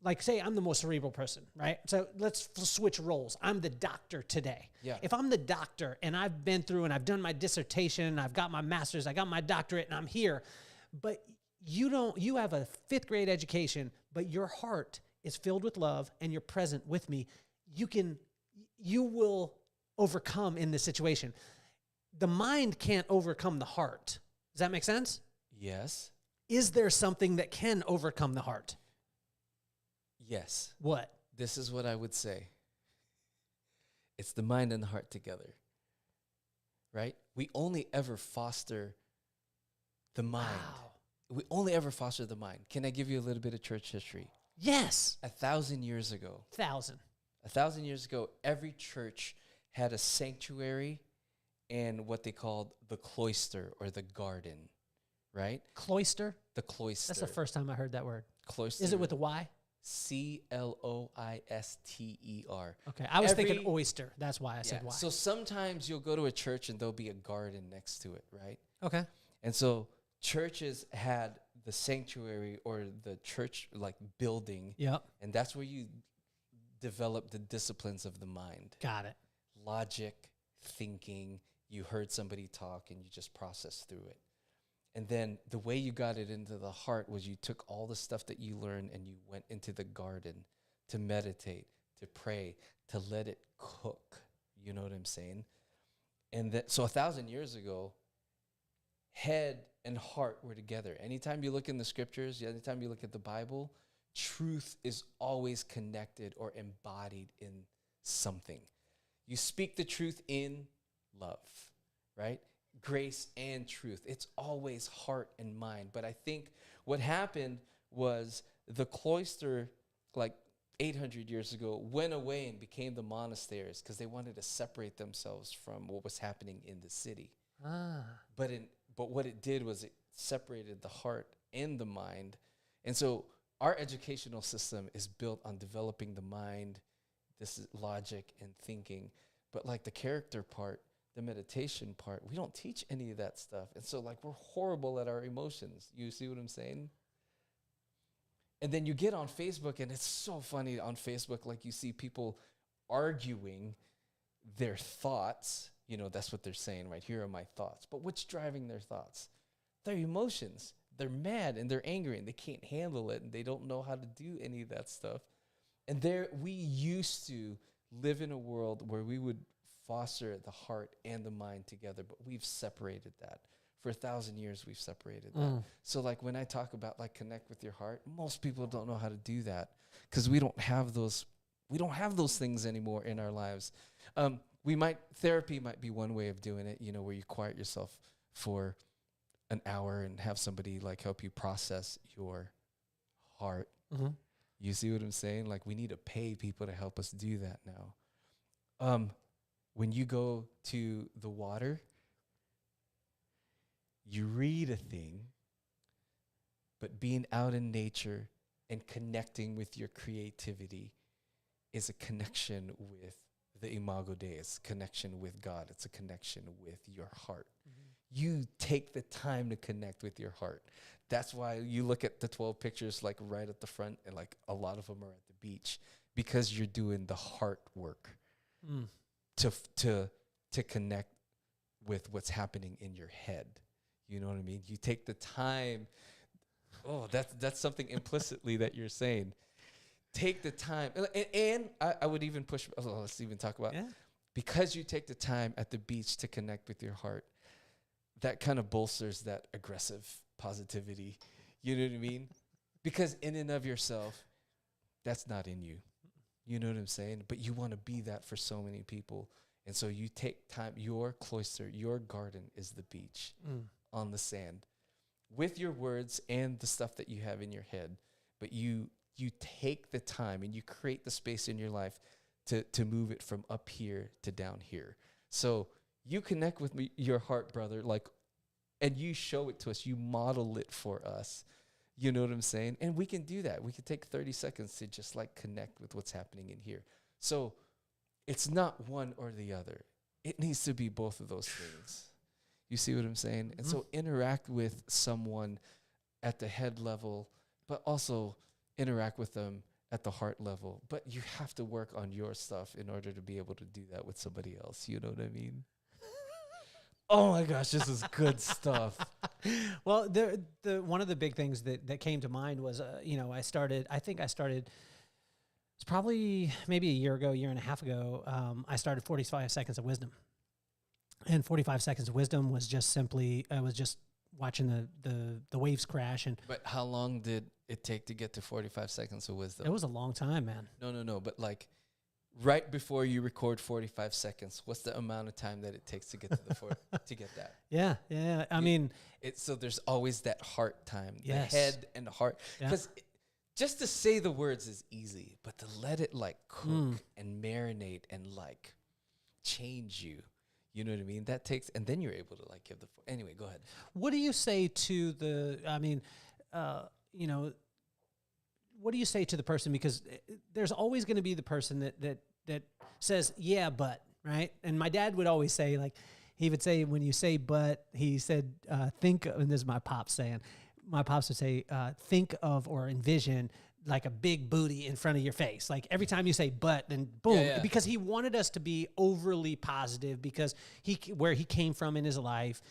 like say I'm the most cerebral person, right? So let's switch roles. I'm the doctor today. Yeah. If I'm the doctor and I've been through and I've done my dissertation, I've got my master's, I got my doctorate, and I'm here, but you have a 5th grade education, but your heart is filled with love and you're present with me. You will overcome in this situation. The mind can't overcome the heart. Does that make sense? Yes. Is there something that can overcome the heart? Yes. What? This is what I would say. It's the mind and the heart together, right? We only ever foster the mind. Wow. We only ever foster the mind. Can I give you a little bit of church history? Yes. 1,000 years ago. 1,000. 1,000 years ago, every church had a sanctuary and what they called the cloister or the garden, right? Cloister? The cloister. That's the first time I heard that word. Cloister. Is it with a Y? Cloister. Okay. I was thinking oyster. That's why I said Y. So sometimes you'll go to a church and there'll be a garden next to it, right? Okay. And so churches had the sanctuary or the church like building. Yep. And that's where you develop the disciplines of the mind. Got it. Logic, thinking, you heard somebody talk and you just process through it. And then the way you got it into the heart was you took all the stuff that you learned and you went into the garden to meditate, to pray, to let it cook. You know what I'm saying? And that, so 1,000 years ago, head and heart were together. Anytime you look in the scriptures, anytime you look at the Bible, truth is always connected or embodied in something. You speak the truth in love, right? Grace and truth. It's always heart and mind. But I think what happened was the cloister, like 800 years ago, went away and became the monasteries because they wanted to separate themselves from what was happening in the city. But what it did was it separated the heart and the mind. And so our educational system is built on developing the mind. This is logic and thinking. But like the character part, the meditation part, we don't teach any of that stuff. And so like we're horrible at our emotions. You see what I'm saying? And then you get on Facebook and it's so funny on Facebook, like you see people arguing their thoughts. You know, that's what they're saying, right? Here are my thoughts. But what's driving their thoughts? Their emotions. They're mad and they're angry and they can't handle it and they don't know how to do any of that stuff. And we used to live in a world where we would foster the heart and the mind together, but we've separated that. For 1,000 years, we've separated that. So like when I talk about like connect with your heart, most people don't know how to do that because we don't have those things anymore in our lives. Therapy might be one way of doing it, you know, where you quiet yourself for an hour and have somebody like help you process your heart. Mm-hmm. You see what I'm saying? Like we need to pay people to help us do that now. when you go to the water, you read a thing, but being out in nature and connecting with your creativity is a connection with the Imago Dei. It's a connection with God. It's a connection with your heart. You take the time to connect with your heart. That's why you look at the 12 pictures like right at the front, and like a lot of them are at the beach, because you're doing the heart work to connect with what's happening in your head. You know what I mean? You take the time. Oh, that's something implicitly that you're saying. Take the time. And I would even push, let's even talk about, because you take the time at the beach to connect with your heart, that kind of bolsters that aggressive positivity. You know what I mean? Because in and of yourself, that's not in you. You know what I'm saying? But you want to be that for so many people. And so you take time. Your cloister, your garden is the beach on the sand with your words and the stuff that you have in your head. But you take the time and you create the space in your life to move it from up here to down here. So you connect with me, your heart, brother, like, and you show it to us. You model it for us. You know what I'm saying? And we can do that. We can take 30 seconds to just like connect with what's happening in here. So it's not one or the other. It needs to be both of those things. You see what I'm saying? Mm-hmm. And so interact with someone at the head level, but also interact with them at the heart level. But you have to work on your stuff in order to be able to do that with somebody else. You know what I mean? Oh my gosh, this is good stuff. Well, the one of the big things that came to mind was, I started, it's probably maybe a year and a half ago, I started 45 Seconds of Wisdom. And 45 Seconds of Wisdom was just simply, I was just watching the waves crash. But how long did it take to get to 45 Seconds of Wisdom? It was a long time, man. No. But like right before you record 45 seconds, what's the amount of time that it takes to get to the to get that? Yeah. I mean, so there's always that heart time, yes. The head and the heart. Because just to say the words is easy, but to let it like cook and marinate and like change you. You know what I mean? That takes, and then you're able to like give anyway, go ahead. What do you say to what do you say to the person? Because there's always going to be the person that says, yeah, but, right? And my dad would always say, like, he would say, when you say but, he said, think, and this is my pops saying, my pops would say, think of or envision like a big booty in front of your face. Like every time you say but, then boom. Yeah. Because he wanted us to be overly positive, because where he came from in his life,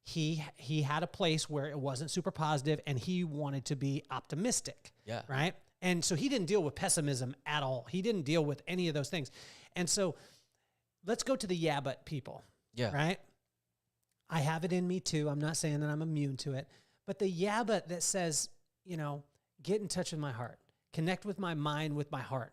he had a place where it wasn't super positive, and he wanted to be optimistic. Yeah. Right. And so he didn't deal with pessimism at all. He didn't deal with any of those things. And so let's go to the yeah, but people. Yeah. Right. I have it in me too. I'm not saying that I'm immune to it, but the yeah, but that says, get in touch with my heart, connect with my mind, with my heart.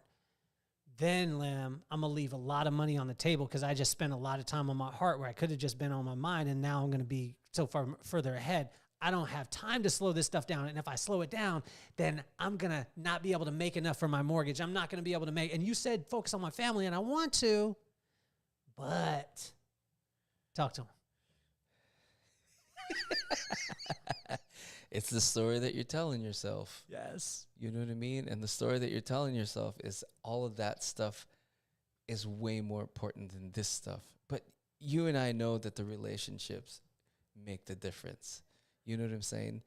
Then, Lamb, I'm going to leave a lot of money on the table, because I just spent a lot of time on my heart where I could have just been on my mind, and now I'm going to be so far further ahead. I don't have time to slow this stuff down. And if I slow it down, then I'm going to not be able to make enough for my mortgage. I'm not going to be able to make, and you said focus on my family, and I want to, but talk to him. It's the story that you're telling yourself. Yes. You know what I mean? And the story that you're telling yourself is all of that stuff is way more important than this stuff. But you and I know that the relationships make the difference. You know what I'm saying?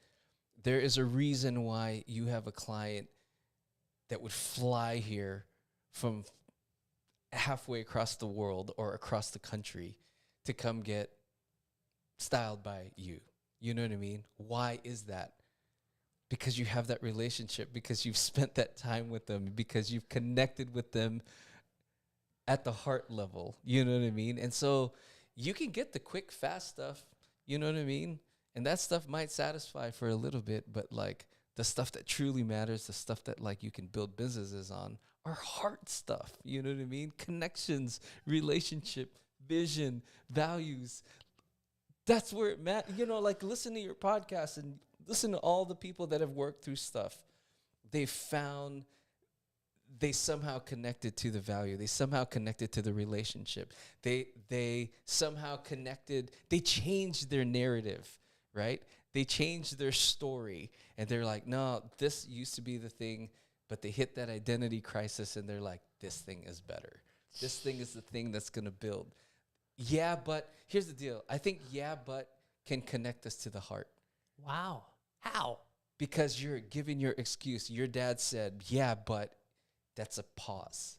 There is a reason why you have a client that would fly here from halfway across the world or across the country to come get styled by you. You know what I mean? Why is that? Because you have that relationship, because you've spent that time with them, because you've connected with them at the heart level. You know what I mean? And so you can get the quick, fast stuff. You know what I mean? And that stuff might satisfy for a little bit, but like the stuff that truly matters, the stuff that like you can build businesses on, are heart stuff. You know what I mean? Connections, relationship, vision, values. That's where it matters. Like listen to your podcast and listen to all the people that have worked through stuff. They found they somehow connected to the value. They somehow connected to the relationship. They somehow connected. They changed their narrative, right? They changed their story, and they're like, no, this used to be the thing, but they hit that identity crisis, and they're like, this thing is better. This thing is the thing that's going to build. Yeah, but here's the deal. I think yeah, but can connect us to the heart. Wow. How? Because you're giving your excuse. Your dad said, yeah, but that's a pause.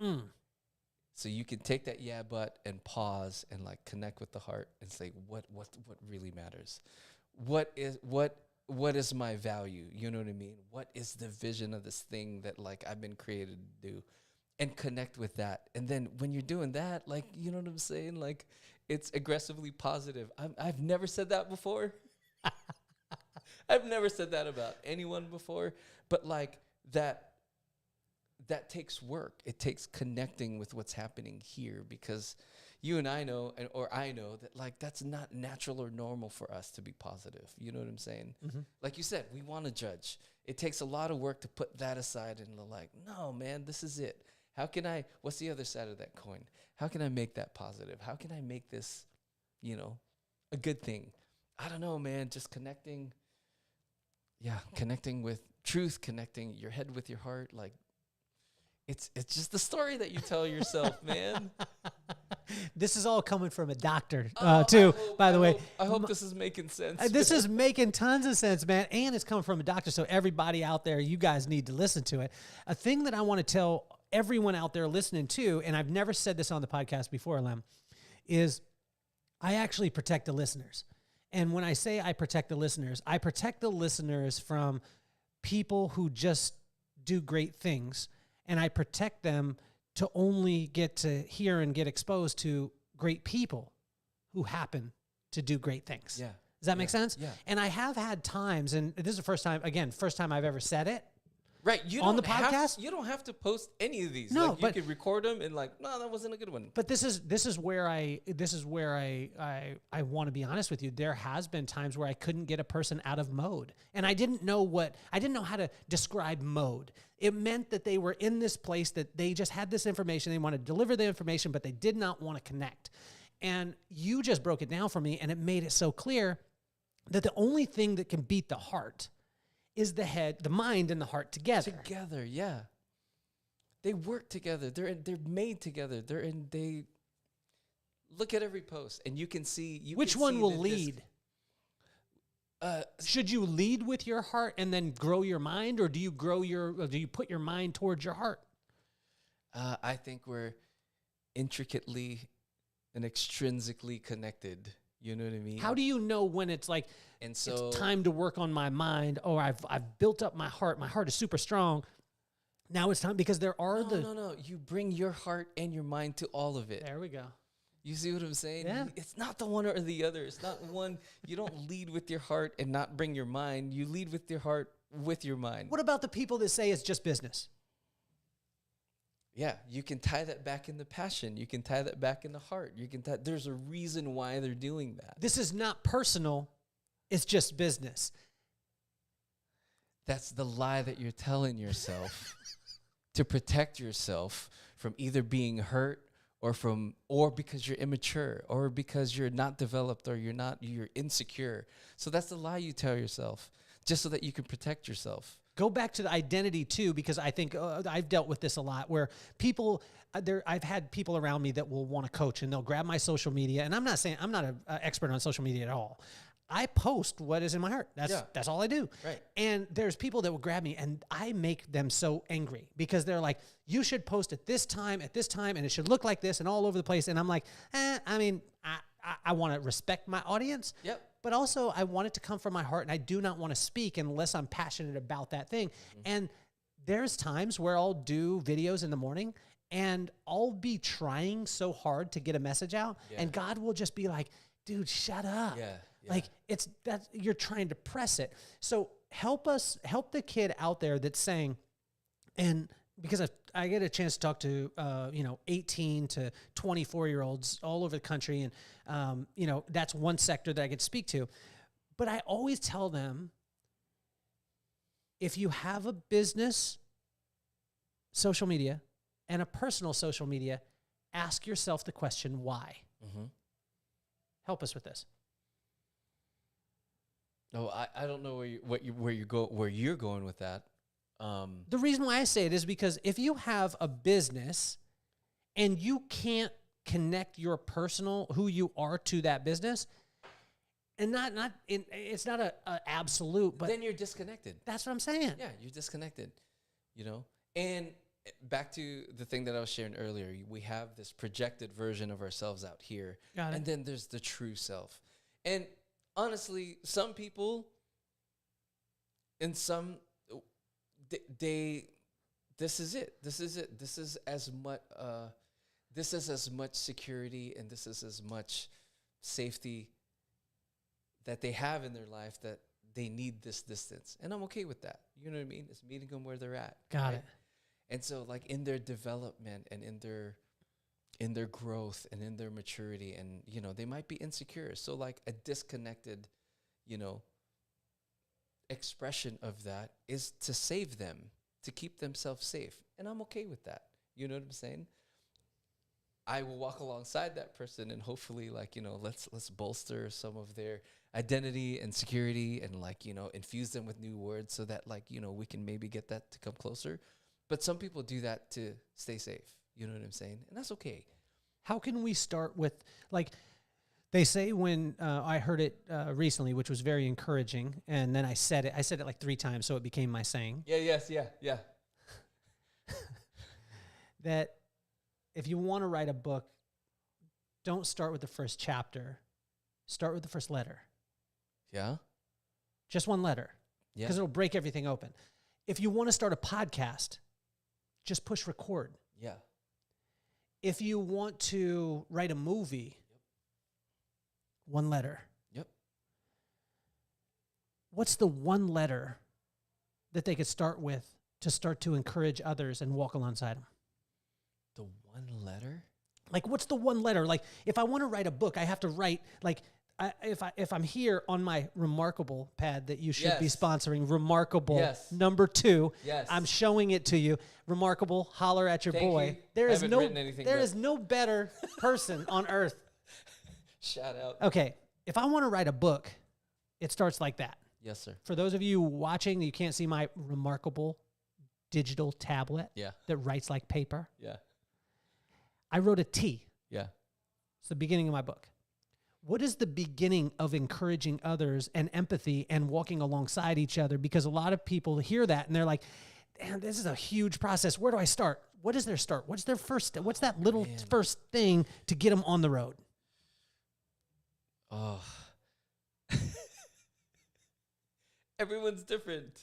So you can take that yeah, but and pause and like connect with the heart and say, what really matters? What is my value? You know what I mean? What is the vision of this thing that like I've been created to do? And connect with that. And then when you're doing that, like, you know what I'm saying? Like, it's aggressively positive. I've never said that before. I've never said that about anyone before. But like that takes work. It takes connecting with what's happening here, because you and I know, or I know that like that's not natural or normal for us to be positive. You know what I'm saying? Mm-hmm. Like you said, we want to judge. It takes a lot of work to put that aside and like, no, man, this is it. How can I, what's the other side of that coin? How can I make that positive? How can I make this, you know, a good thing? I don't know, man, just connecting. Yeah, connecting with truth, connecting your head with your heart. Like, it's just the story that you tell yourself, man. This is all coming from a doctor, too, by the way. I hope this is making sense. This is making tons of sense, man. And it's coming from a doctor, so everybody out there, you guys need to listen to it. A thing that I want to tell everyone out there listening to, and I've never said this on the podcast before, Lem, is I actually protect the listeners. And when I say I protect the listeners from people who just do great things, and I protect them to only get to hear and get exposed to great people who happen to do great things. Yeah. Does that make sense? Yeah. And I have had times, and this is the first time I've ever said it. Right, you on the podcast, you don't have to post any of these. No, like, you could record them and like, no, that wasn't a good one. But this is where I want to be honest with you. There has been times where I couldn't get a person out of mode, and I didn't know how to describe mode. It meant that they were in this place that they just had this information, they want to deliver the information, but they did not want to connect. And you just broke it down for me, and it made it so clear that the only thing that can beat the heart is the head, the mind, and the heart together. Together, yeah. They work together. They're made together. They look at every post, and you can see. Which one will lead? Should you lead with your heart and then grow your mind, or do you put your mind towards your heart? I think we're intricately and extrinsically connected. You know what I mean? How do you know when it's like, and so it's time to work on my mind, or I've built up my heart. My heart is super strong. Now it's time, because there are No. You bring your heart and your mind to all of it. There we go. You see what I'm saying? Yeah. It's not the one or the other. It's not one. You don't lead with your heart and not bring your mind. You lead with your heart with your mind. What about the people that say it's just business? Yeah, you can tie that back in the passion. You can tie that back in the heart. There's a reason why they're doing that. This is not personal. It's just business. That's the lie that you're telling yourself to protect yourself from either being hurt or because you're immature, or because you're not developed, or you're insecure. So that's the lie you tell yourself, just so that you can protect yourself. Go back to the identity too, because I think I've dealt with this a lot, where people, I've had people around me that will want to coach, and they'll grab my social media. And I'm not saying I'm not an expert on social media at all. I post what is in my heart. That's all I do. Right. And there's people that will grab me, and I make them so angry, because they're like, you should post at this time, and it should look like this, and all over the place. And I'm like, I want to respect my audience. Yep. But also, I want it to come from my heart, and I do not want to speak unless I'm passionate about that thing. Mm-hmm. And there's times where I'll do videos in the morning, and I'll be trying so hard to get a message out, and God will just be like, dude, shut up. Yeah. Like, it's that you're trying to press it. So help the kid out there that's saying, and because I get a chance to talk to 18 to 24-year-olds all over the country, and that's one sector that I get to speak to. But I always tell them, if you have a business, social media and a personal social media, ask yourself the question, why? Mm-hmm. Help us with this. No, I don't know where you're going with that. The reason why I say it is because if you have a business and you can't connect your personal, who you are, to that business, and it's not a absolute, but then you're disconnected. that's what I'm saying. Yeah, you're disconnected, you know? And back to the thing that I was sharing earlier, we have this projected version of ourselves out here. Got it. And then there's the true self. And honestly, some people, and some, this is it. This is as much security, and this is as much safety that they have in their life, that they need this distance. And I'm okay with that. You know what I mean? It's meeting them where they're at. Got it. And so, like, in their development and in their growth and in their maturity, and, you know, they might be insecure. So, like, a disconnected, you know, expression of that is to save them, to keep themselves safe. And I'm okay with that. You know what I'm saying? I will walk alongside that person and hopefully, like, you know, let's bolster some of their identity and security, and, like, you know, infuse them with new words so that, like, you know, we can maybe get that to come closer. But some people do that to stay safe. You know what I'm saying? And that's okay. How can we start with, like, they say when I heard it recently, which was very encouraging, and then I said it like 3 times, so it became my saying. Yeah. That if you want to write a book, don't start with the first chapter. Start with the first letter. Yeah? Just one letter. Yeah. Because it'll break everything open. If you want to start a podcast, just push record. Yeah. If you want to write a movie, one letter. Yep. What's the one letter that they could start with to start to encourage others and walk alongside them? The one letter? Like, what's the one letter? Like, if I want to write a book, I have to write, like, if I'm here on my Remarkable pad that you should be sponsoring, Remarkable number 2, I'm showing it to you. Remarkable, holler at your boy. There is no better person on earth. Shout out. Okay, if I want to write a book, it starts like that. Yes, sir. For those of you watching, you can't see my Remarkable digital tablet that writes like paper. Yeah. I wrote a T. Yeah. It's the beginning of my book. What is the beginning of encouraging others and empathy and walking alongside each other? Because a lot of people hear that and they're like, damn, this is a huge process. Where do I start? What is their start? What's their first? What's that little first thing to get them on the road? Oh. Everyone's different.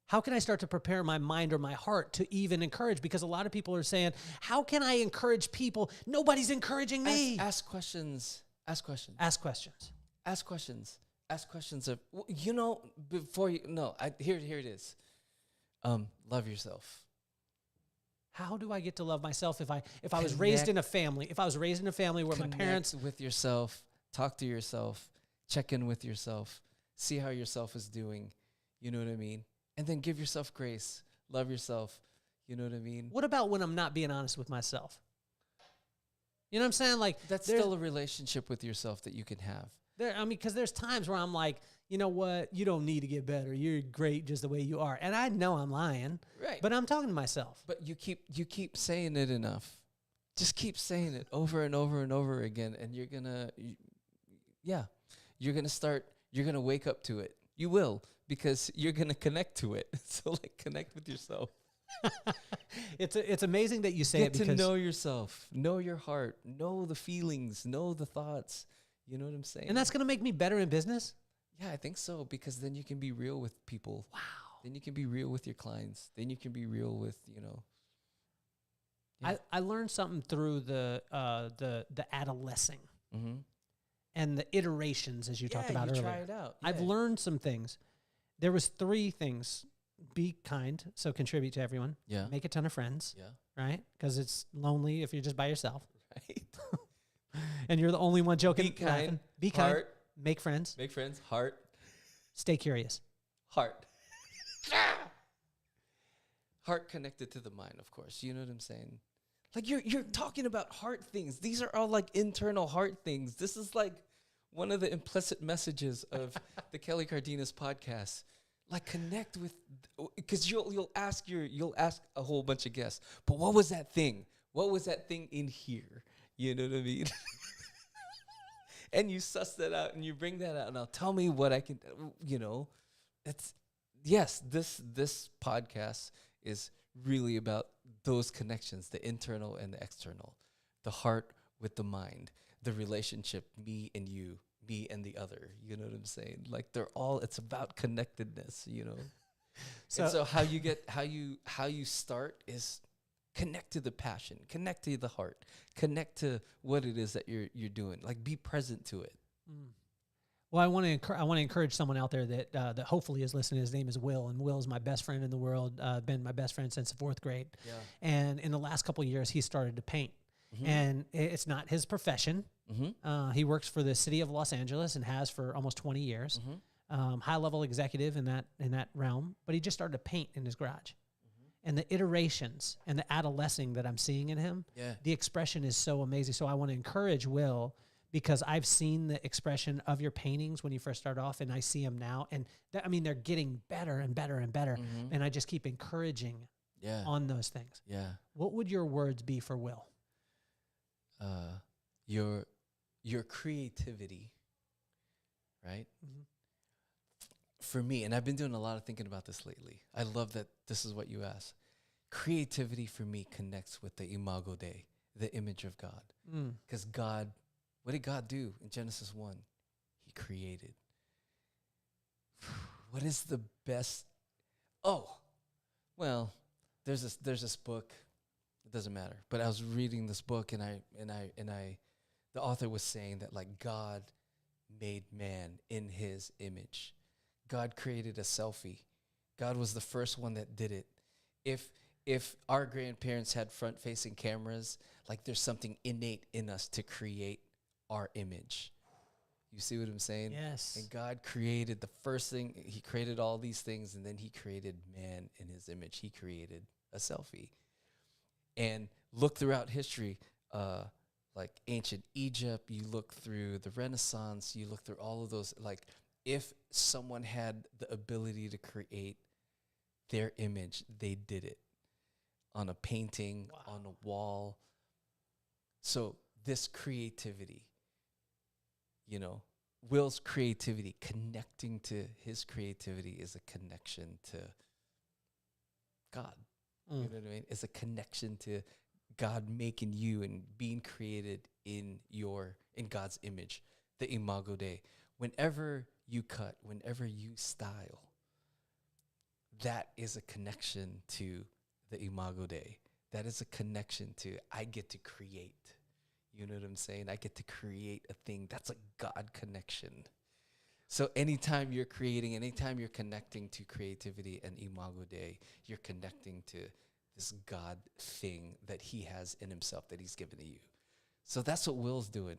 How can I start to prepare my mind or my heart to even encourage? Because a lot of people are saying, how can I encourage people? Nobody's encouraging me. Ask questions. Ask questions. Ask questions. Ask questions. Ask questions of, you know, before you, no, here it is. Love yourself. How do I get to love myself if I was raised in a family? If I was raised in a family where my parents... with yourself, talk to yourself, check in with yourself, see how yourself is doing. You know what I mean? And then give yourself grace. Love yourself. You know what I mean? What about when I'm not being honest with myself? You know what I'm saying? Like, that's still a relationship with yourself that you can have. Because there's times where I'm like, you know what? You don't need to get better. You're great just the way you are. And I know I'm lying. Right. But I'm talking to myself. But you keep saying it enough. Just keep saying it over and over and over again. And you're going to, you're going to wake up to it. You will, because you're going to connect to it. So, like, connect with yourself. It's amazing that you say it because... Get to know yourself. Know your heart. Know the feelings. Know the thoughts. You know what I'm saying? And that's going to make me better in business? Yeah, I think so, because then you can be real with people. Wow. Then you can be real with your clients. Then you can be real with, you know. Yeah. I learned something through the adolescing and the iterations, as you talked about earlier. Try it out. Yeah. I've learned some things. There was 3 things. Be kind, so contribute to everyone. Yeah. Make a ton of friends. Yeah. Right? Because it's lonely if you're just by yourself. Right. And you're the only one joking. Be kind. Be kind. Make friends. Make friends. Heart. Stay curious. Heart. Heart connected to the mind, of course. You know what I'm saying? Like you're talking about heart things. These are all like internal heart things. This is like one of the implicit messages of the Kelly Cardenas podcast. Like connect with, because you'll ask a whole bunch of guests. But what was that thing? What was that thing in here? You know what I mean? And you suss that out and you bring that out. Now tell me what I can. You know, it's yes. This podcast is really about those connections, the internal and the external, the heart with the mind, the relationship, me and you, me and the other. You know what I'm saying? Like it's about connectedness, you know? So how you start is connect to the passion, connect to the heart, connect to what it is that you're doing. Like be present to it. Mm. Well, I want to encourage someone out there that hopefully is listening. His name is Will, and Will is my best friend in the world. Been my best friend since the 4th grade. Yeah. And in the last couple of years, he started to paint. Mm-hmm. And it's not his profession. Mm-hmm. He works for the city of Los Angeles and has for almost 20 years. Mm-hmm. High-level executive in that realm. But he just started to paint in his garage. Mm-hmm. And the iterations and the adolescing that I'm seeing in him, the expression is so amazing. So I want to encourage Will, because I've seen the expression of your paintings when you first start off, and I see them now. And they're getting better and better and better. Mm-hmm. And I just keep encouraging on those things. Yeah. What would your words be for Will? Your creativity, right? Mm-hmm. For me, and I've been doing a lot of thinking about this lately. I love that this is what you asked. Creativity for me connects with the Imago Dei, the image of God. Because God, what did God do in Genesis 1? He created. What is the best? Oh, well, there's this book. It doesn't matter. But I was reading this book, and the author was saying that like God made man in his image. God created a selfie. God was the first one that did it. If our grandparents had front-facing cameras, like there's something innate in us to create our image. You see what I'm saying? Yes. And God created the first thing. He created all these things, and then he created man in his image. He created a selfie. And look throughout history, like ancient Egypt, you look through the Renaissance, you look through all of those. Like if someone had the ability to create their image, they did it on a painting, on a wall. So this creativity, you know, Will's creativity, connecting to his creativity is a connection to God. You know what I mean? It's a connection to God making you and being created in God's image, the Imago Dei. Whenever you cut, whenever you style, that is a connection to the Imago Dei. That is a connection to, I get to create. You know what I'm saying? I get to create a thing. That's a God connection. So anytime you're creating, anytime you're connecting to creativity and Imago Dei, you're connecting to this God thing that he has in himself that he's given to you. So that's what Will's doing.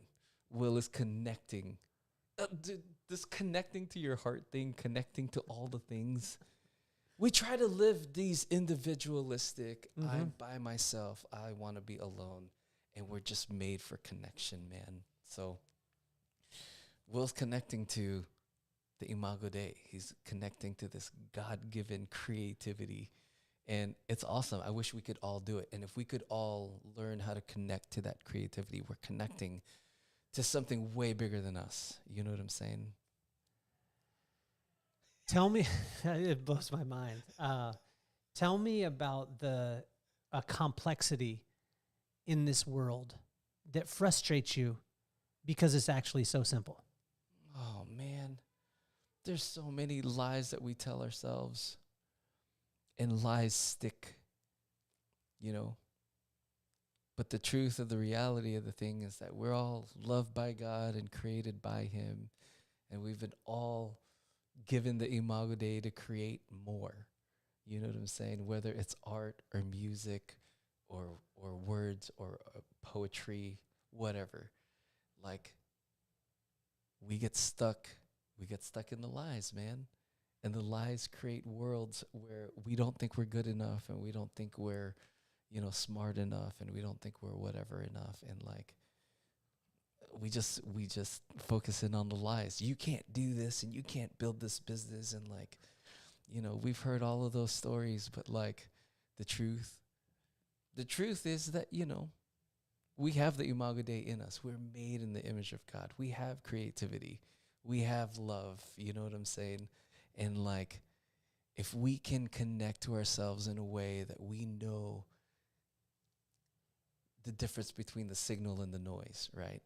Will is connecting. This connecting to your heart thing, connecting to all the things. We try to live these individualistic, I'm by myself, I want to be alone. And we're just made for connection, man. So Will's connecting to the Imago Dei. He's connecting to this God-given creativity. And it's awesome. I wish we could all do it. And if we could all learn how to connect to that creativity, we're connecting to something way bigger than us. You know what I'm saying? Tell me, it blows my mind. Tell me about a complexity in this world that frustrates you because it's actually so simple. Oh, man. There's so many lies that we tell ourselves. And lies stick, you know. But the truth of the reality of the thing is that we're all loved by God and created by him. And we've been all given the Imago Dei to create more. You know what I'm saying? Whether it's art or music or words or poetry, whatever. Like, we get stuck in the lies, man. And the lies create worlds where we don't think we're good enough, and we don't think we're, smart enough, and we don't think we're whatever enough. And like, we just focus in on the lies. You can't do this, and you can't build this business. And like, we've heard all of those stories, but like the truth is that, we have the Imago Dei in us. We're made in the image of God. We have creativity. We have love. You know what I'm saying? And like, if we can connect to ourselves in a way that we know the difference between the signal and the noise, right?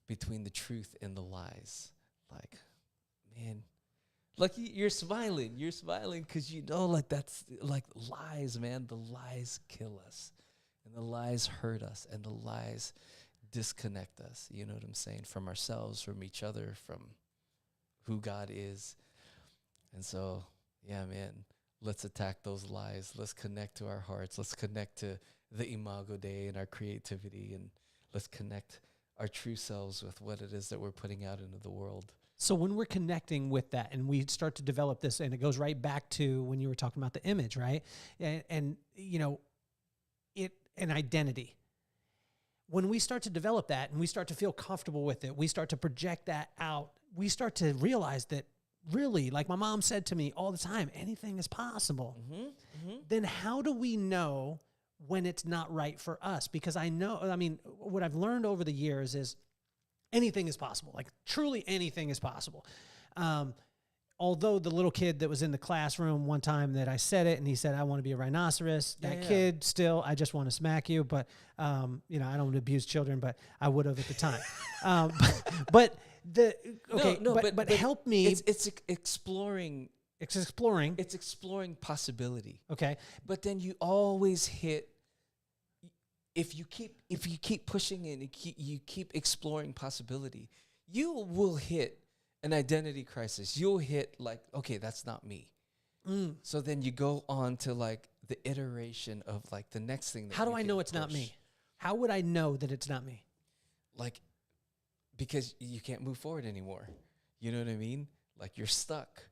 Between the truth and the lies. Like, man, like you're smiling because like that's like lies, man. The lies kill us, and the lies hurt us, and the lies disconnect us. You know what I'm saying? From ourselves, from each other, from who God is. And so, yeah, man, let's attack those lies. Let's connect to our hearts. Let's connect to the Imago Dei and our creativity, and let's connect our true selves with what it is that we're putting out into the world. So when we're connecting with that and we start to develop this, and it goes right back to when you were talking about the image, right? And an identity. When we start to develop that and we start to feel comfortable with it, we start to project that out, we start to realize that really, like my mom said to me all the time, anything is possible. Then how do we know when it's not right for us? Because what I've learned over the years is anything is possible. Like truly anything is possible. Although the little kid that was in the classroom one time that I said it and he said, I want to be a rhinoceros. Kid still, I just want to smack you. But, I don't want to abuse children, but I would have at the time. But help me. It's exploring. It's exploring. It's exploring possibility. Okay. But then you always hit, if you keep pushing in, you keep exploring possibility, you will hit an identity crisis. You'll hit like, okay, that's not me. So then you go on to like the iteration of like the next thing. How do I know it's not me? How would I know that it's not me? Like, because you can't move forward anymore. You know what I mean? Like you're stuck.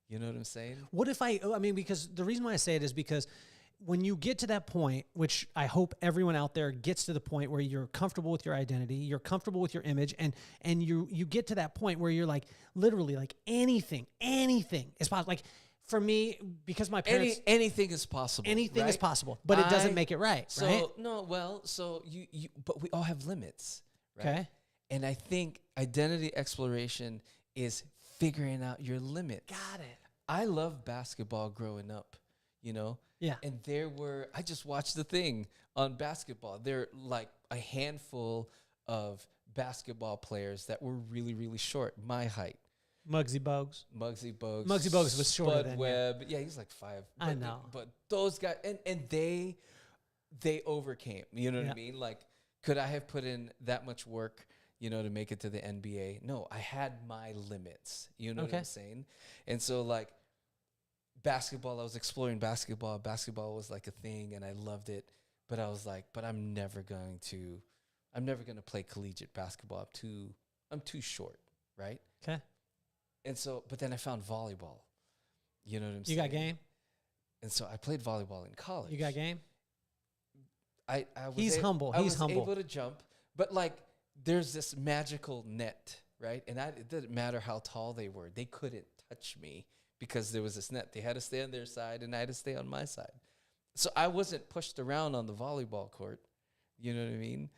You know what I'm saying? What if because the reason why I say it is because when you get to that point, which I hope everyone out there gets to the point where you're comfortable with your identity, you're comfortable with your image, and you get to that point where you're like, literally like anything is possible. Like for me, because my parents... Anything is possible. Anything right? is possible, but it doesn't make it right, right? But we all have limits, right? Okay. And I think identity exploration is figuring out your limits. Got it. I love basketball growing up, Yeah. And I just watched the thing on basketball. There are like a handful of basketball players that were really, really short, my height. Muggsy Bogues. Muggsy Bogues was shorter Spud than Webb. Yeah, he's like 5. I know. But those guys, and they overcame. You know what I mean? Like, could I have put in that much work, to make it to the NBA? No, I had my limits. You know what I'm saying? And so, like, basketball, I was exploring basketball. Basketball was like a thing, and I loved it. But I was like, I'm never going to play collegiate basketball. I'm too short, right? Okay. And so, but then I found volleyball. You know what I'm saying? You got game? And so I played volleyball in college. You got game? I was He's humble. I was able to jump, but like there's this magical net, right? And it didn't matter how tall they were. They couldn't touch me because there was this net. They had to stay on their side, and I had to stay on my side. So I wasn't pushed around on the volleyball court. You know what I mean?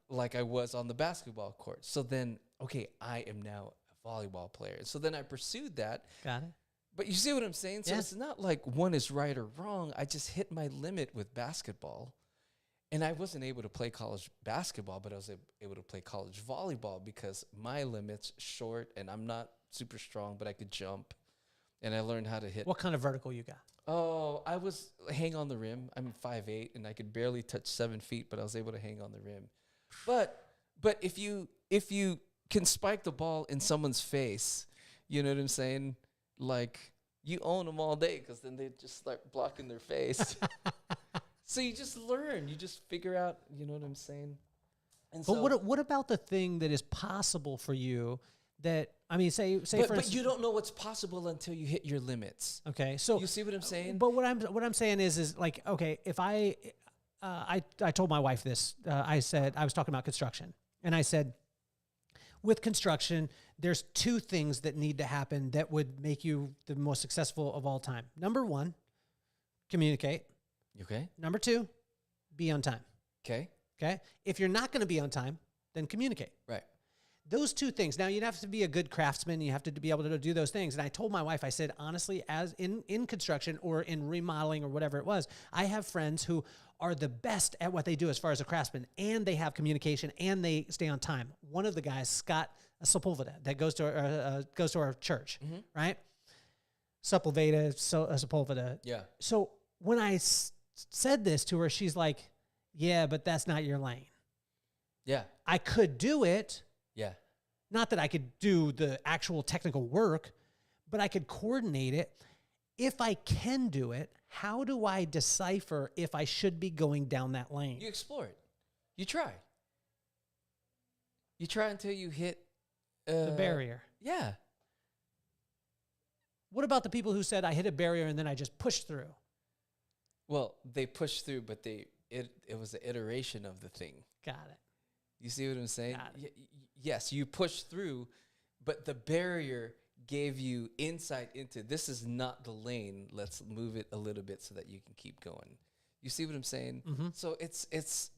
Like I was on the basketball court. So then, okay, I am now a volleyball player. So then I pursued that. Got it. But you see what I'm saying? So it's not like one is right or wrong. I just hit my limit with basketball. And I wasn't able to play college basketball, but I was able to play college volleyball because my limit's short, and I'm not super strong, but I could jump. And I learned how to hit. What kind of vertical you got? Oh, I was hang on the rim. I'm 5'8", and I could barely touch 7 feet, but I was able to hang on the rim. But if you can spike the ball in someone's face, you know what I'm saying? Like, you own them all day because then they just start blocking their face. So you just learn. You just figure out, you know what I'm saying? And but what about the thing that is possible for you that, I mean, say But, for but instance, you don't know what's possible until you hit your limits. okay, so You see what I'm saying? but what I'm saying is like, okay, if I told my wife this, I said, I was talking about construction, and I said, with construction, there's two things that need to happen that would make you the most successful of all time. Number one, communicate. Okay. Number two, be on time. Okay. Okay. If you're not going to be on time, then communicate. Right. Those two things. Now, you'd have to be a good craftsman. You have to be able to do those things. And I told my wife, I said, honestly, as in construction or in remodeling or whatever it was, I have friends who are the best at what they do as far as a craftsman, and they have communication, and they stay on time. One of the guys, Scott Sepulveda, that goes to our church, right? Sepulveda. Yeah. So when I said this to her, she's like, yeah, but that's not your lane. Yeah. I could do it. Yeah. Not that I could do the actual technical work, but I could coordinate it. If I can do it, how do I decipher if I should be going down that lane? You explore it. You try. You try until you hit The barrier. Yeah. What about the people who said I hit a barrier and then I just pushed through? Well, they pushed through, but it was an iteration of the thing. Got it. You see what I'm saying? Got it. Yes, you pushed through, but the barrier gave you insight into this is not the lane. Let's move it a little bit so that you can keep going. You see what I'm saying? Mm-hmm. So it's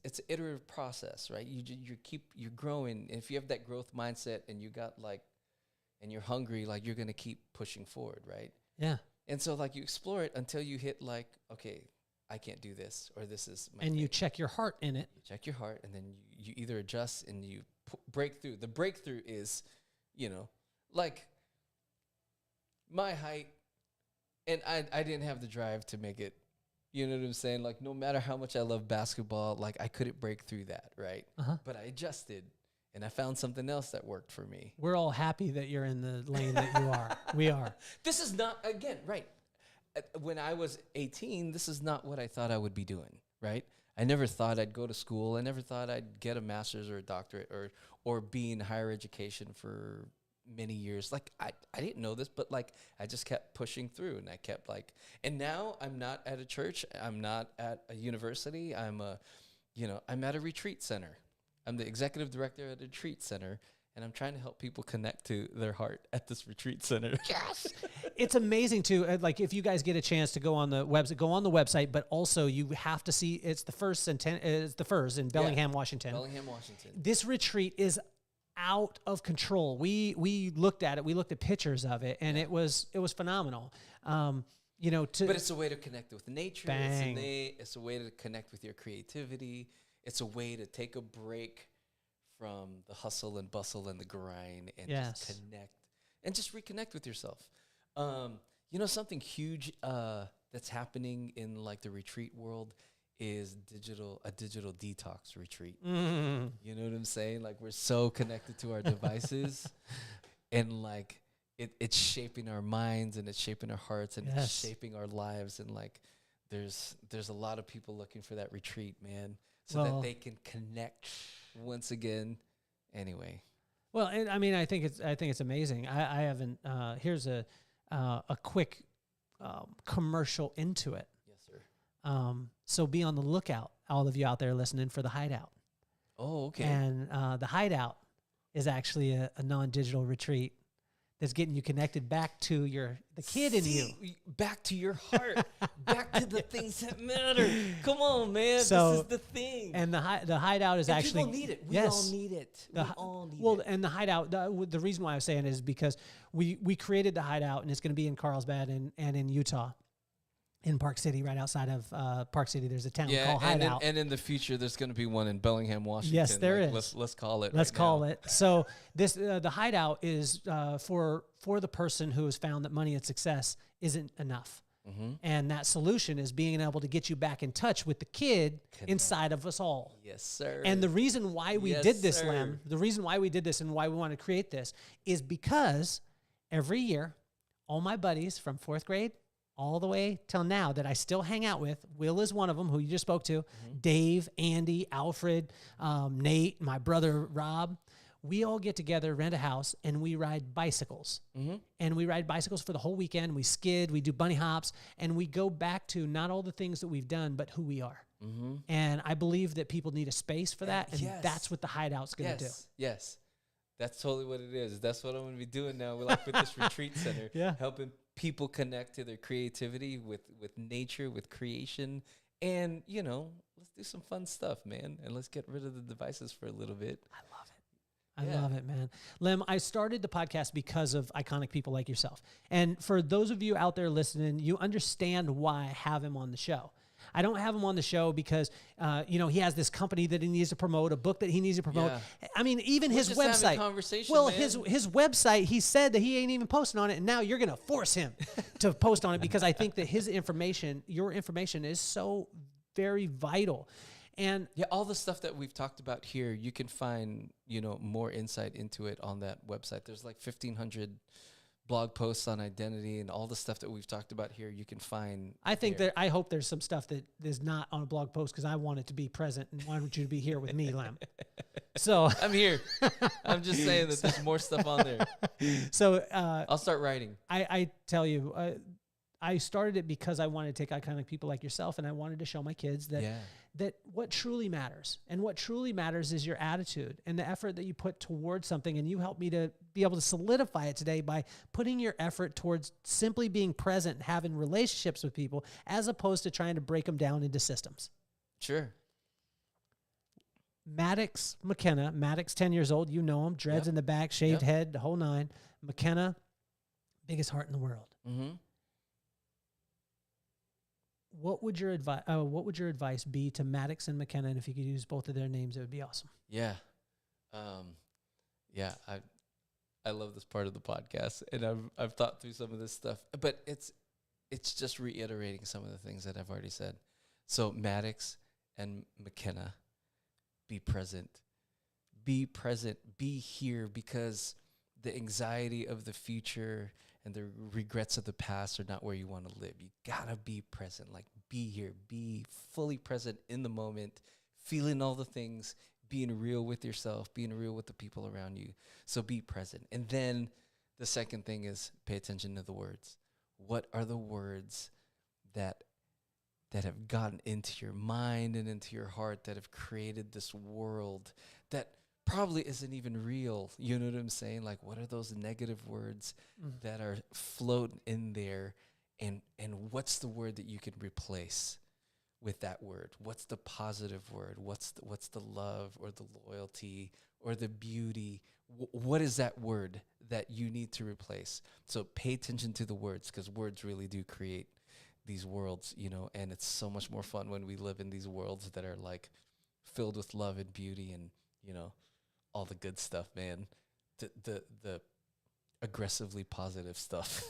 an iterative process, right? You're growing. And if you have that growth mindset and and you're hungry, like you're gonna keep pushing forward, right? Yeah. And so like you explore it until you hit like, okay, I can't do this, or this is my And thing. you check your heart in it. You check your heart, and then you either adjust and you break through. The breakthrough is, like my height, and I didn't have the drive to make it. You know what I'm saying? Like no matter how much I love basketball, like I couldn't break through that, right? Uh-huh. But I adjusted, and I found something else that worked for me. We're all happy that you're in the lane that you are. We are. This is not, again, right. When I was 18, this is not what I thought I would be doing, right? I never thought I'd go to school. I never thought I'd get a master's or a doctorate or be in higher education for many years. Like, I didn't know this, but, like, I just kept pushing through, and I kept, like, and now I'm not at a church. I'm not at a university. I'm at a retreat center. I'm the executive director at a retreat center, and I'm trying to help people connect to their heart at this retreat center. Yes. It's amazing too. Like if you guys get a chance to go on the website, but also you have to see it's the Firs in Bellingham, Washington. Bellingham, Washington. This retreat is out of control. We looked at it. We looked at pictures of it, and it was phenomenal. But it's a way to connect with nature. Bang. It's a way to connect with your creativity. It's a way to take a break from the hustle and bustle and the grind and just connect and just reconnect with yourself. Something huge that's happening in like the retreat world is a digital detox retreat. Mm. You know what I'm saying? Like we're so connected to our devices and like it's shaping our minds and it's shaping our hearts and it's shaping our lives. And like there's a lot of people looking for that retreat, man, so that they can connect once again. Anyway. Well, I think it's amazing. I haven't, here's a quick commercial into it. Yes, sir. So be on the lookout, all of you out there listening, for the Hideout. Oh, okay. And the Hideout is actually a non-digital retreat that's getting you connected back to the kid in you. Back to your heart. Back to the things that matter. Come on, man. So, this is the thing. And the Hideout is actually... people need it. We all need it. We all need it. Well, and the Hideout, the reason why I was saying it is because we created the Hideout, and it's going to be in Carlsbad and in Utah. In Park City, right outside of Park City, there's a town called Hideout. And in the future, there's going to be one in Bellingham, Washington. Yes, there is. Let's call it. Let's call it. So this the Hideout is for the person who has found that money and success isn't enough, and that solution is being able to get you back in touch with the kid inside of us all. Yes, sir. And the reason why we did this, Lem, the reason why we did this and why we want to create this is because every year, all my buddies from 4th grade all the way till now that I still hang out with. Will is one of them, who you just spoke to. Dave, Andy, Alfred, Nate, my brother Rob. we all get together, rent a house, and we ride bicycles. And we ride bicycles for the whole weekend. We skid, we do bunny hops, and we go back to not all the things that we've done, but who we are. And I believe that people need a space for that, and that's what the Hideout's going to do. Yes, that's totally what it is. That's what I'm going to be doing now with this retreat center, helping people connect to their creativity with nature, with creation, and, let's do some fun stuff, man, and let's get rid of the devices for a little bit. I love it, man. Lem, I started the podcast because of iconic people like yourself. And for those of you out there listening, you understand why I have him on the show. I don't have him on the show because, he has this company that he needs to promote, a book that he needs to promote. Yeah. I mean, even his website. Well, man. his website, he said that he ain't even posting on it, and now you're going to force him to post on it because I think that your information is so very vital. And all the stuff that we've talked about here, you can find, more insight into it on that website. There's like 1,500 blog posts on identity, and all the stuff that we've talked about here, you can find. I hope there's some stuff that is not on a blog post because I want it to be present and want you to be here with me, Lem. So I'm here. I'm just saying that there's more stuff on there. So I'll start writing. I tell you, I started it because I wanted to take iconic people like yourself, and I wanted to show my kids that what truly matters. And what truly matters is your attitude and the effort that you put towards something. And you helped me to be able to solidify it today by putting your effort towards simply being present and having relationships with people as opposed to trying to break them down into systems. Sure. Maddox McKenna. Maddox, 10 years old. You know him. Dreads in the back, shaved head, the whole nine. McKenna, biggest heart in the world. What would your advice be to Maddox and McKenna? And if you could use both of their names, it would be awesome. Yeah. I love this part of the podcast, and I've thought through some of this stuff, but it's just reiterating some of the things that I've already said. So Maddox and McKenna, be present, be here, because the anxiety of the future and the regrets of the past are not where you want to live. You gotta be present, like be here, be fully present in the moment, feeling all the things, being real with yourself, being real with the people around you. So be present. And then the second thing is pay attention to the words. What are the words that have gotten into your mind and into your heart that have created this world that probably isn't even real? You know what I'm saying? Like, what are those negative words that are floating in there? And what's the word that you can replace with that word? What's the positive word? What's the love or the loyalty or the beauty? What is that word that you need to replace? So pay attention to the words, because words really do create these worlds, and it's so much more fun when we live in these worlds that are like filled with love and beauty and, all the good stuff, man. The aggressively positive stuff.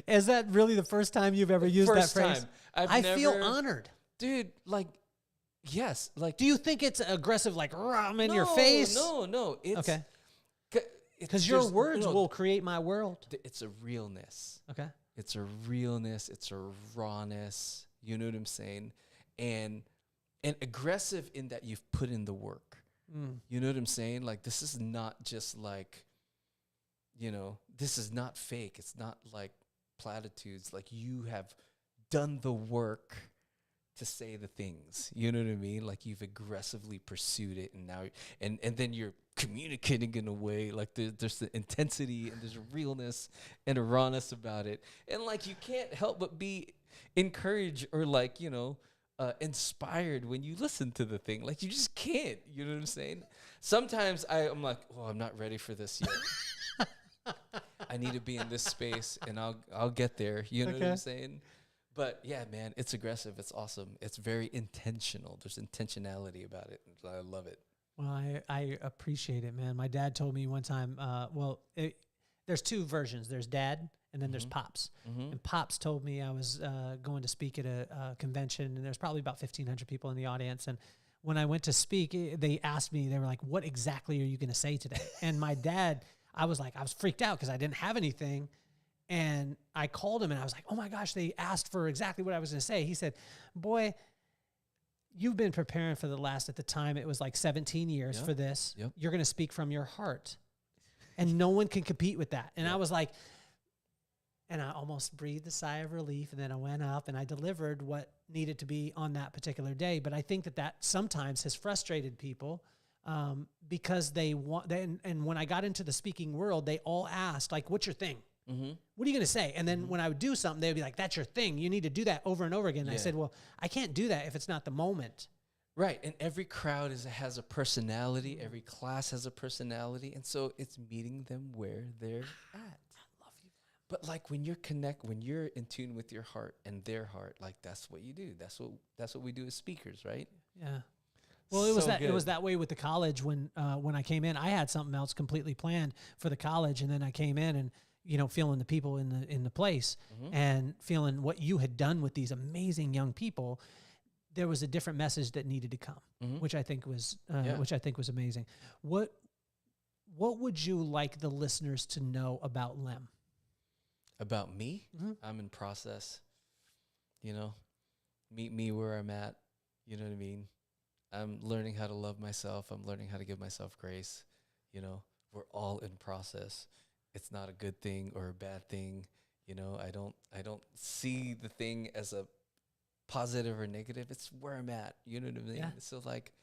Is that really the first time you've ever used that phrase? I feel honored. Dude, like, yes. Like, do you think it's aggressive, like, I'm in your face? No. It's, okay. Because your words will create my world. It's a realness. Okay. It's a realness. It's a rawness. You know what I'm saying? And aggressive in that you've put in the work. You know what I'm saying? Like, this is not just like, this is not fake. It's not like platitudes. Like, you have done the work to say the things. You know what I mean? Like, you've aggressively pursued it, and now, and then you're communicating in a way like there's the intensity and there's a realness and a rawness about it, and like you can't help but be encouraged or like inspired when you listen to the thing. Like, you just can't. You know what I'm saying? Sometimes I'm like, I'm not ready for this yet. I need to be in this space, and I'll get there. You know what I'm saying? But yeah, man, it's aggressive. It's awesome. It's very intentional. There's intentionality about it. I love it. Well, I appreciate it, man. My dad told me one time, there's two versions. There's dad, and then there's Pops. And Pops told me I was going to speak at a convention, and there's probably about 1,500 people in the audience. And when I went to speak, they asked me, they were like, what exactly are you going to say today? And my dad, I was freaked out because I didn't have anything. And I called him, and I was like, oh my gosh, they asked for exactly what I was going to say. He said, boy, you've been preparing for the last, at the time, it was like 17 years for this. Yep. You're going to speak from your heart. And no one can compete with that. And I was like, and I almost breathed a sigh of relief. And then I went up and I delivered what needed to be on that particular day. But I think that sometimes has frustrated people because they want, and when I got into the speaking world, they all asked, like, what's your thing? Mm-hmm. What are you going to say? And then when I would do something, they would be like, that's your thing. You need to do that over and over again. And I said, well, I can't do that if it's not the moment. Right. And every crowd has a personality. Every class has a personality. And so it's meeting them where they're at. I love you. But like when you're in tune with your heart and their heart, like that's what you do. That's what we do as speakers, right? Yeah. Well, it was that way with the college when I came in. I had something else completely planned for the college, and then I came in and feeling the people in the place and feeling what you had done with these amazing young people. There was a different message that needed to come, which I think was amazing. What would you like the listeners to know about Lem? About me? I'm in process. Meet me where I'm at. You know what I mean? I'm learning how to love myself. I'm learning how to give myself grace. We're all in process. It's not a good thing or a bad thing. I don't see the thing as a positive or negative. It's where I'm at. You know what I mean? Yeah. So like,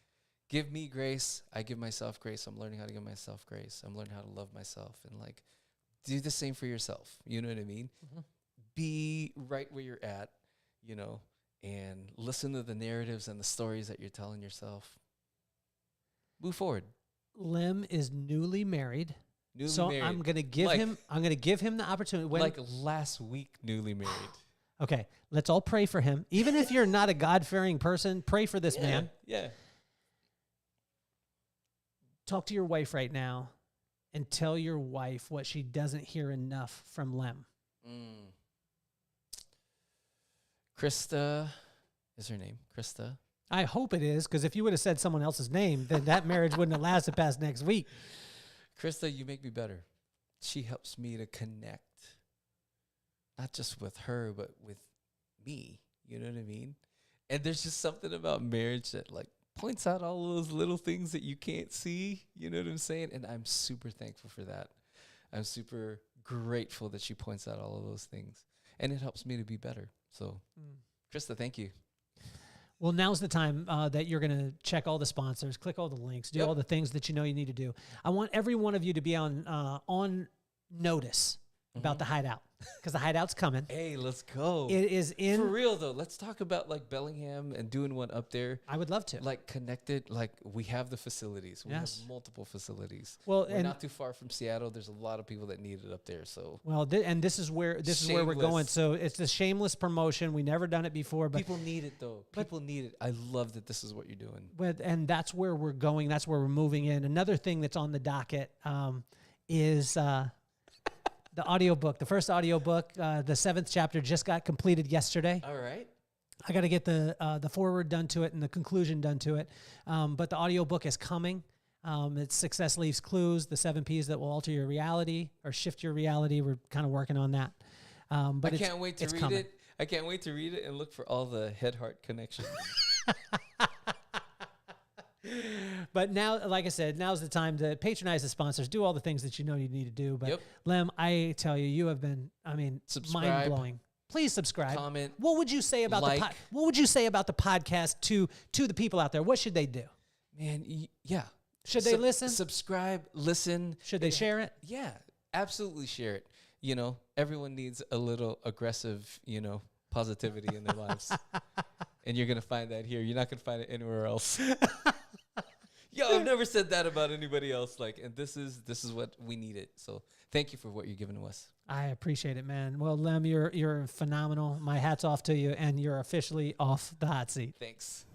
give me grace. I give myself grace. I'm learning how to give myself grace. I'm learning how to love myself, and like, do the same for yourself. You know what I mean? Be right where you're at, and listen to the narratives and the stories that you're telling yourself. Move forward. Lem is newly married. Married. I'm gonna give him the opportunity. Like last week, newly married. Okay, let's all pray for him. Even if you're not a God-fearing person, pray for this man. Yeah. Talk to your wife right now and tell your wife what she doesn't hear enough from Lem. Krista is her name. Krista. I hope it is, because if you would have said someone else's name, then that marriage wouldn't have lasted past next week. Krista, you make me better. She helps me to connect, not just with her, but with me. You know what I mean? And there's just something about marriage that like points out all those little things that you can't see. You know what I'm saying? And I'm super thankful for that. I'm super grateful that she points out all of those things. And it helps me to be better. So, Krista, thank you. Well, now's the time that you're going to check all the sponsors, click all the links, do all the things that you know you need to do. I want every one of you to be on notice about the Hideout, because the Hideout's coming. Hey, let's go. It is in... For real, though, let's talk about, like, Bellingham and doing one up there. I would love to. Like, connected, like, we have the facilities. We have multiple facilities. Well, we're not too far from Seattle. There's a lot of people that need it up there, so... Well, and this is where we're going. So it's the shameless promotion. We never done it before, but... People need it, though. People need it. I love that this is what you're doing. And that's where we're going. That's where we're moving in. Another thing that's on the docket is... the audiobook, the first audiobook, the 7th chapter just got completed yesterday. All right. I got to get the foreword done to it and the conclusion done to it. But the audiobook is coming. It's Success Leaves Clues, the 7 Ps that will alter your reality or shift your reality. We're kind of working on that. But I can't wait to read it. I can't wait to read it and look for all the head-heart connections. But now, like I said, now's the time to patronize the sponsors, do all the things that you know you need to do. But Lem, I tell you, you have been, mind-blowing. Please subscribe. Comment. What would you say about what would you say about the podcast to the people out there? What should they do? Man, yeah. Should they listen? Subscribe, listen. Should they share it? Yeah, absolutely share it. Everyone needs a little aggressive, positivity in their lives. And you're going to find that here. You're not going to find it anywhere else. Yo, I've never said that about anybody else. And this is what we needed. So thank you for what you're giving to us. I appreciate it, man. Well, Lem, you're phenomenal. My hat's off to you, and you're officially off the hot seat. Thanks.